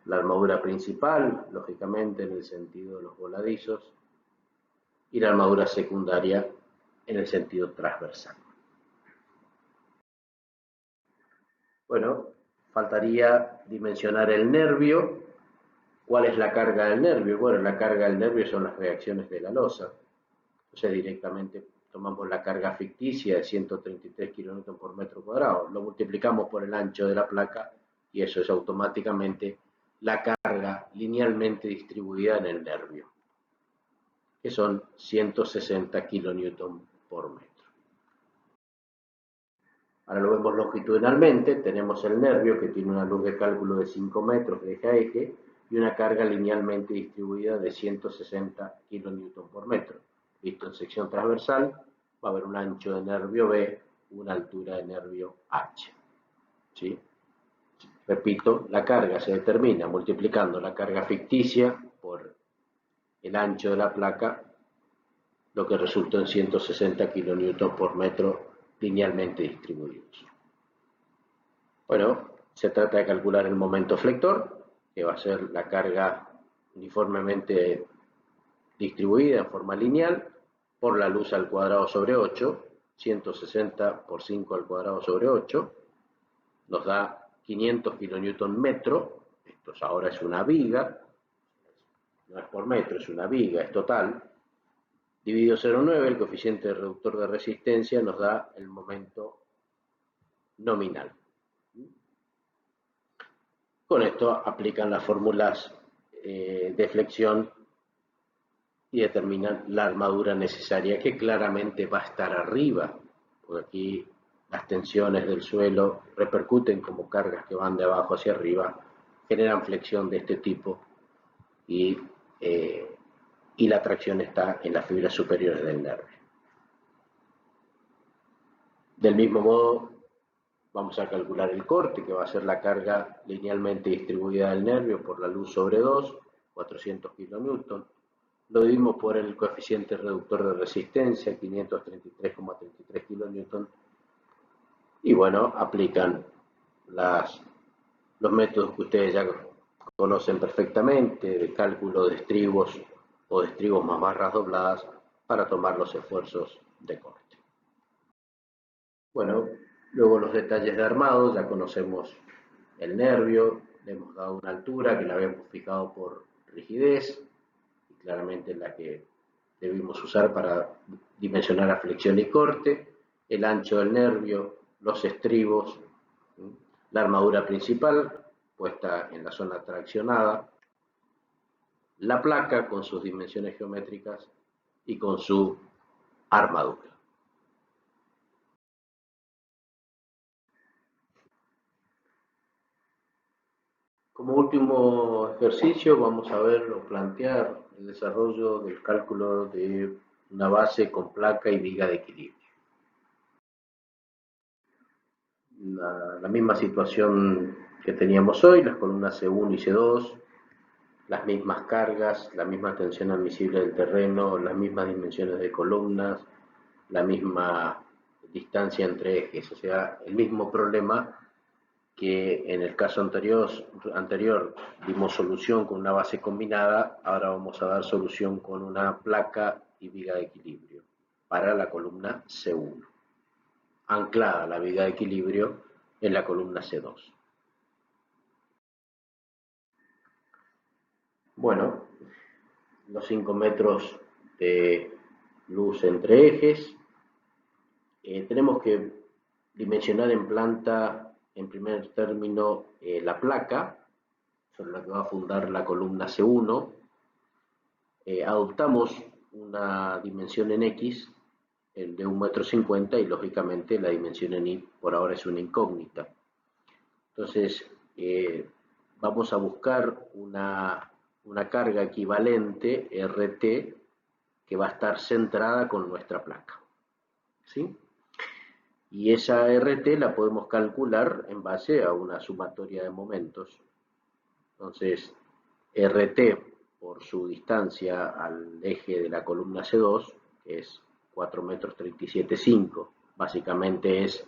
la armadura principal, lógicamente en el sentido de los voladizos, y la armadura secundaria en el sentido transversal. Bueno, faltaría dimensionar el nervio. ¿Cuál es la carga del nervio? Bueno, la carga del nervio son las reacciones de la losa. Entonces directamente tomamos la carga ficticia de 133 kN por metro cuadrado, lo multiplicamos por el ancho de la placa y eso es automáticamente la carga linealmente distribuida en el nervio, que son 160 kN por metro. Ahora lo vemos longitudinalmente, tenemos el nervio que tiene una luz de cálculo de 5 metros de eje a eje y una carga linealmente distribuida de 160 kN por metro. Visto en sección transversal, va a haber un ancho de nervio B, una altura de nervio H. ¿Sí? Repito, la carga se determina multiplicando la carga ficticia por el ancho de la placa, lo que resulta en 160 kN por metro linealmente distribuidos. Bueno, se trata de calcular el momento flector, que va a ser la carga uniformemente distribuida en forma lineal por la luz al cuadrado sobre 8, 160 por 5 al cuadrado sobre 8, nos da 500 kN metro, esto ahora es una viga, no es por metro, es una viga, es total, dividido 0,9, el coeficiente reductor de resistencia nos da el momento nominal. Con esto aplican las fórmulas de flexión y determinan la armadura necesaria, que claramente va a estar arriba, porque aquí las tensiones del suelo repercuten como cargas que van de abajo hacia arriba, generan flexión de este tipo y la tracción está en las fibras superiores del nervio. Del mismo modo, vamos a calcular el corte, que va a ser la carga linealmente distribuida del nervio por la luz sobre 2, 400 kN. Lo dividimos por el coeficiente reductor de resistencia, 533,33 kN. Y bueno, aplican los métodos que ustedes ya conocen perfectamente, de cálculo de estribos o de estribos más barras dobladas, para tomar los esfuerzos de corte. Bueno, luego los detalles de armado, ya conocemos el nervio, le hemos dado una altura que la habíamos fijado por rigidez, y claramente la que debimos usar para dimensionar a flexión y corte, el ancho del nervio, los estribos, la armadura principal puesta en la zona traccionada, la placa con sus dimensiones geométricas y con su armadura. Como último ejercicio vamos a ver o plantear el desarrollo del cálculo de una base con placa y viga de equilibrio. La misma situación que teníamos hoy, las columnas C1 y C2 las mismas cargas, la misma tensión admisible del terreno, las mismas dimensiones de columnas, la misma distancia entre ejes, o sea, el mismo problema que en el caso anterior dimos solución con una base combinada, ahora vamos a dar solución con una placa y viga de equilibrio para la columna C1, anclada la viga de equilibrio en la columna C2. Bueno, los 5 metros de luz entre ejes. Tenemos que dimensionar en planta, en primer término, la placa sobre la que va a fundar la columna C1. Adoptamos una dimensión en X, el de 1,50 m, y lógicamente la dimensión en Y por ahora es una incógnita. Entonces, vamos a buscar una carga equivalente, RT, que va a estar centrada con nuestra placa, ¿sí? Y esa RT la podemos calcular en base a una sumatoria de momentos. Entonces, RT por su distancia al eje de la columna C2, que es 4 metros 37,5, básicamente es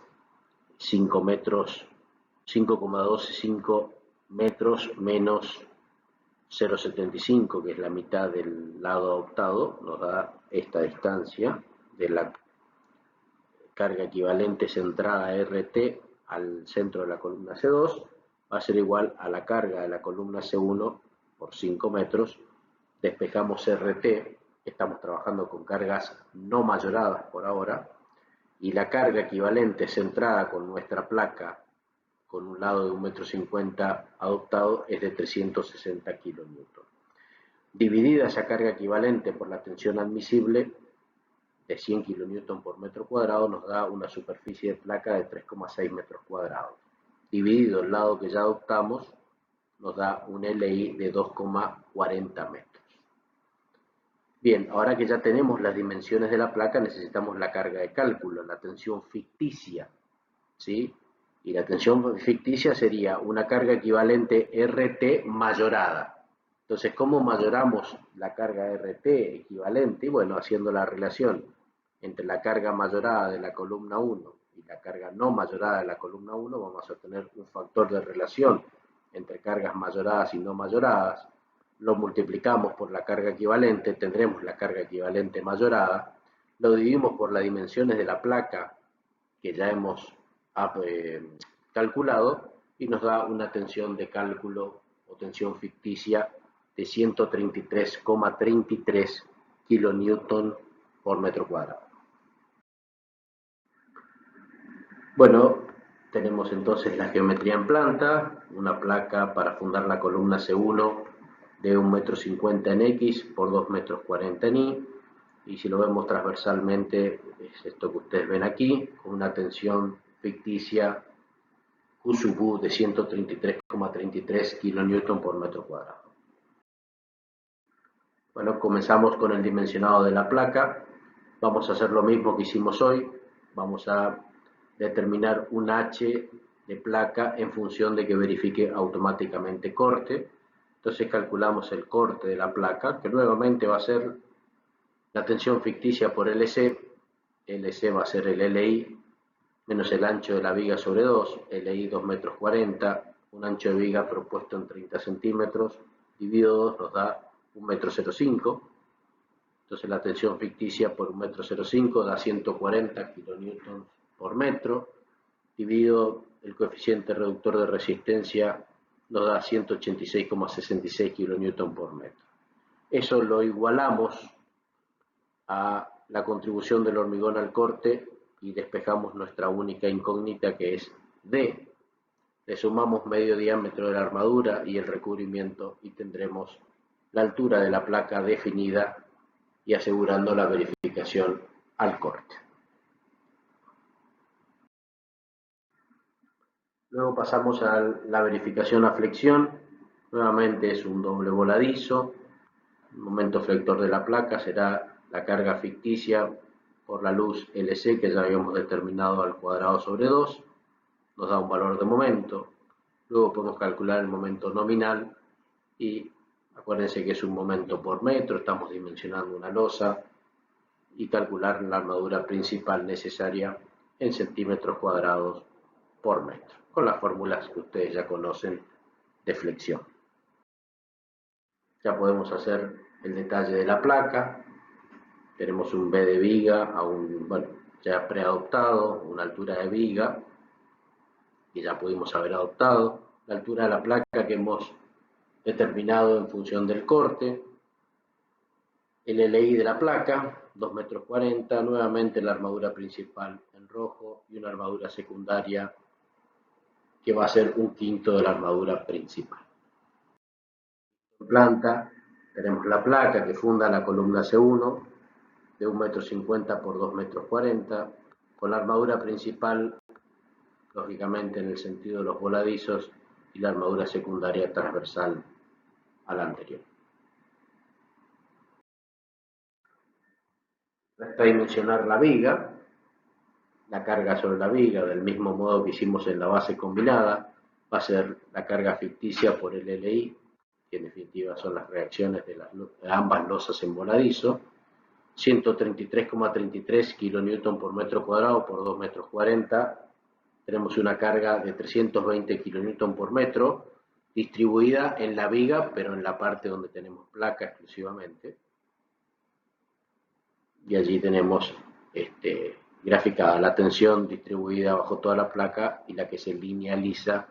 5 metros, 5,125 metros menos 0,75, que es la mitad del lado adoptado, nos da esta distancia de la carga equivalente centrada RT al centro de la columna C2, va a ser igual a la carga de la columna C1 por 5 metros. Despejamos RT, estamos trabajando con cargas no mayoradas por ahora, y la carga equivalente centrada con nuestra placa con un lado de 1,50 m adoptado es de 360 kN. Dividida esa carga equivalente por la tensión admisible de 100 kN por metro cuadrado, nos da una superficie de placa de 3,6 metros cuadrados. Dividido el lado que ya adoptamos, nos da un LI de 2,40 metros. Bien, ahora que ya tenemos las dimensiones de la placa, necesitamos la carga de cálculo, la tensión ficticia, ¿sí? Y la tensión ficticia sería una carga equivalente RT mayorada. Entonces, ¿cómo mayoramos la carga RT equivalente? Bueno, haciendo la relación entre la carga mayorada de la columna 1 y la carga no mayorada de la columna 1, vamos a obtener un factor de relación entre cargas mayoradas y no mayoradas. Lo multiplicamos por la carga equivalente, tendremos la carga equivalente mayorada. Lo dividimos por las dimensiones de la placa que ya hemos calculado y nos da una tensión de cálculo o tensión ficticia de 133,33 kN por metro cuadrado. Bueno, tenemos entonces la geometría en planta, una placa para fundar la columna C1 de 1,50 m en X por 2,40 m en Y, y si lo vemos transversalmente es esto que ustedes ven aquí, con una tensión ficticia Q sub U de 133,33 kN por metro cuadrado. Bueno, comenzamos con el dimensionado de la placa. Vamos a hacer lo mismo que hicimos hoy. Vamos a determinar un H de placa en función de que verifique automáticamente corte. Entonces calculamos el corte de la placa, que nuevamente va a ser la tensión ficticia por LC. LC va a ser el LI menos el ancho de la viga sobre 2, LI 2,40 m, un ancho de viga propuesto en 30 centímetros, dividido 2 nos da 1,05 m. Entonces la tensión ficticia por 1,05 m da 140 kN por metro, dividido el coeficiente reductor de resistencia nos da 186,66 kN por metro. Eso lo igualamos a la contribución del hormigón al corte y despejamos nuestra única incógnita, que es D. Le sumamos medio diámetro de la armadura y el recubrimiento y tendremos la altura de la placa definida y asegurando la verificación al corte. Luego pasamos a la verificación a flexión. Nuevamente es un doble voladizo. El momento flector de la placa será la carga ficticia por la luz LC, que ya habíamos determinado al cuadrado sobre 2, nos da un valor de momento. Luego podemos calcular el momento nominal y Acuérdense que es un momento por metro, estamos dimensionando una losa, y calcular la armadura principal necesaria en centímetros cuadrados por metro, con las fórmulas que ustedes ya conocen de flexión. Ya podemos hacer el detalle de la placa. Tenemos un B de viga ya preadoptado, una altura de viga que ya pudimos haber adoptado, la altura de la placa que hemos determinado en función del corte, el LI de la placa, 2,40 metros, nuevamente la armadura principal en rojo y una armadura secundaria que va a ser 1/5 de la armadura principal. En planta tenemos la placa que funda la columna C1 de 1,50 m por 2,40 m, con la armadura principal, lógicamente en el sentido de los voladizos, y la armadura secundaria transversal a la anterior. Resta dimensionar la viga, la carga sobre la viga, del mismo modo que hicimos en la base combinada, va a ser la carga ficticia por el LI, que en definitiva son las reacciones de ambas losas en voladizo, 133,33 kN por metro cuadrado por 2,40 m. Tenemos una carga de 320 kN por metro, distribuida en la viga, pero en la parte donde tenemos placa exclusivamente. Y allí tenemos graficada la tensión distribuida bajo toda la placa y la que se linealiza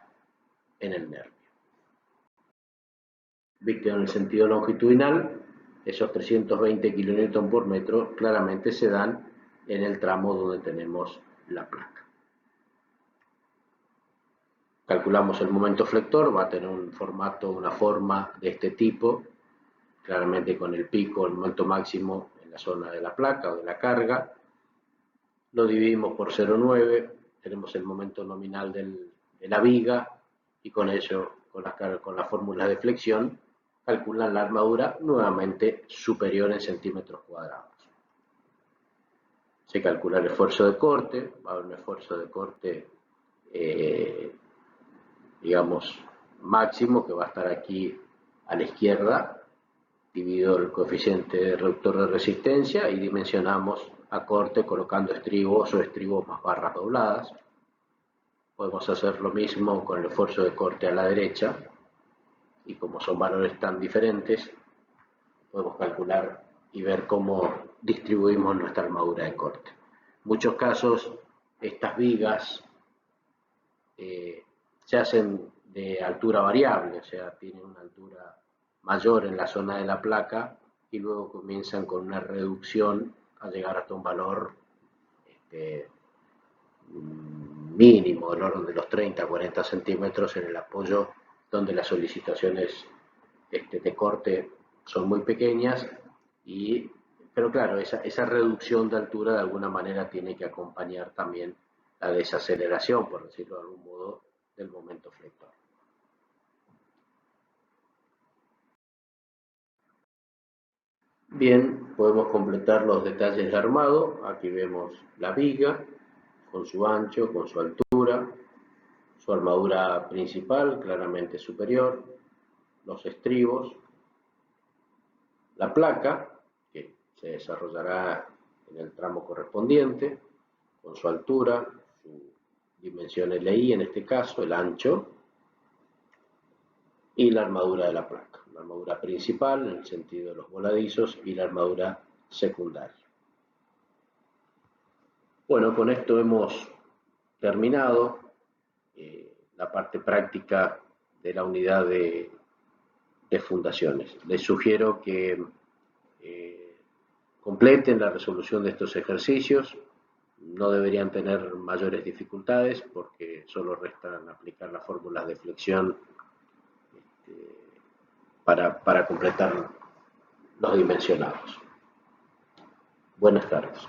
en el nervio. Visto en el sentido longitudinal, esos 320 kN por metro claramente se dan en el tramo donde tenemos la placa. Calculamos el momento flector, va a tener un formato, una forma de este tipo, claramente con el pico, el momento máximo en la zona de la placa o de la carga. Lo dividimos por 0,9, tenemos el momento nominal de la viga, y con ello, con la fórmula de flexión, calculan la armadura nuevamente superior en centímetros cuadrados. Se calcula el esfuerzo de corte, va a haber un esfuerzo de corte, digamos, máximo, que va a estar aquí a la izquierda, dividido el coeficiente reductor de resistencia, y dimensionamos a corte colocando estribos o estribos más barras dobladas. Podemos hacer lo mismo con el esfuerzo de corte a la derecha, y como son valores tan diferentes, podemos calcular y ver cómo distribuimos nuestra armadura de corte. En muchos casos, estas vigas se hacen de altura variable, o sea, tienen una altura mayor en la zona de la placa y luego comienzan con una reducción a llegar hasta un valor mínimo, del orden de los 30-40 centímetros en el apoyo, donde las solicitaciones de corte son muy pequeñas, pero claro, esa reducción de altura de alguna manera tiene que acompañar también la desaceleración, por decirlo de algún modo, del momento flector. Bien, podemos completar los detalles de armado. Aquí vemos la viga con su ancho, con su altura, su armadura principal claramente superior, los estribos, la placa, que se desarrollará en el tramo correspondiente, con su altura, su dimensión LI en este caso, el ancho, y la armadura de la placa. La armadura principal en el sentido de los voladizos y la armadura secundaria. Bueno, con esto hemos terminado la parte práctica de la unidad de fundaciones. Les sugiero que completen la resolución de estos ejercicios. No deberían tener mayores dificultades porque solo restan aplicar las fórmulas de flexión para completar los dimensionados. Buenas tardes.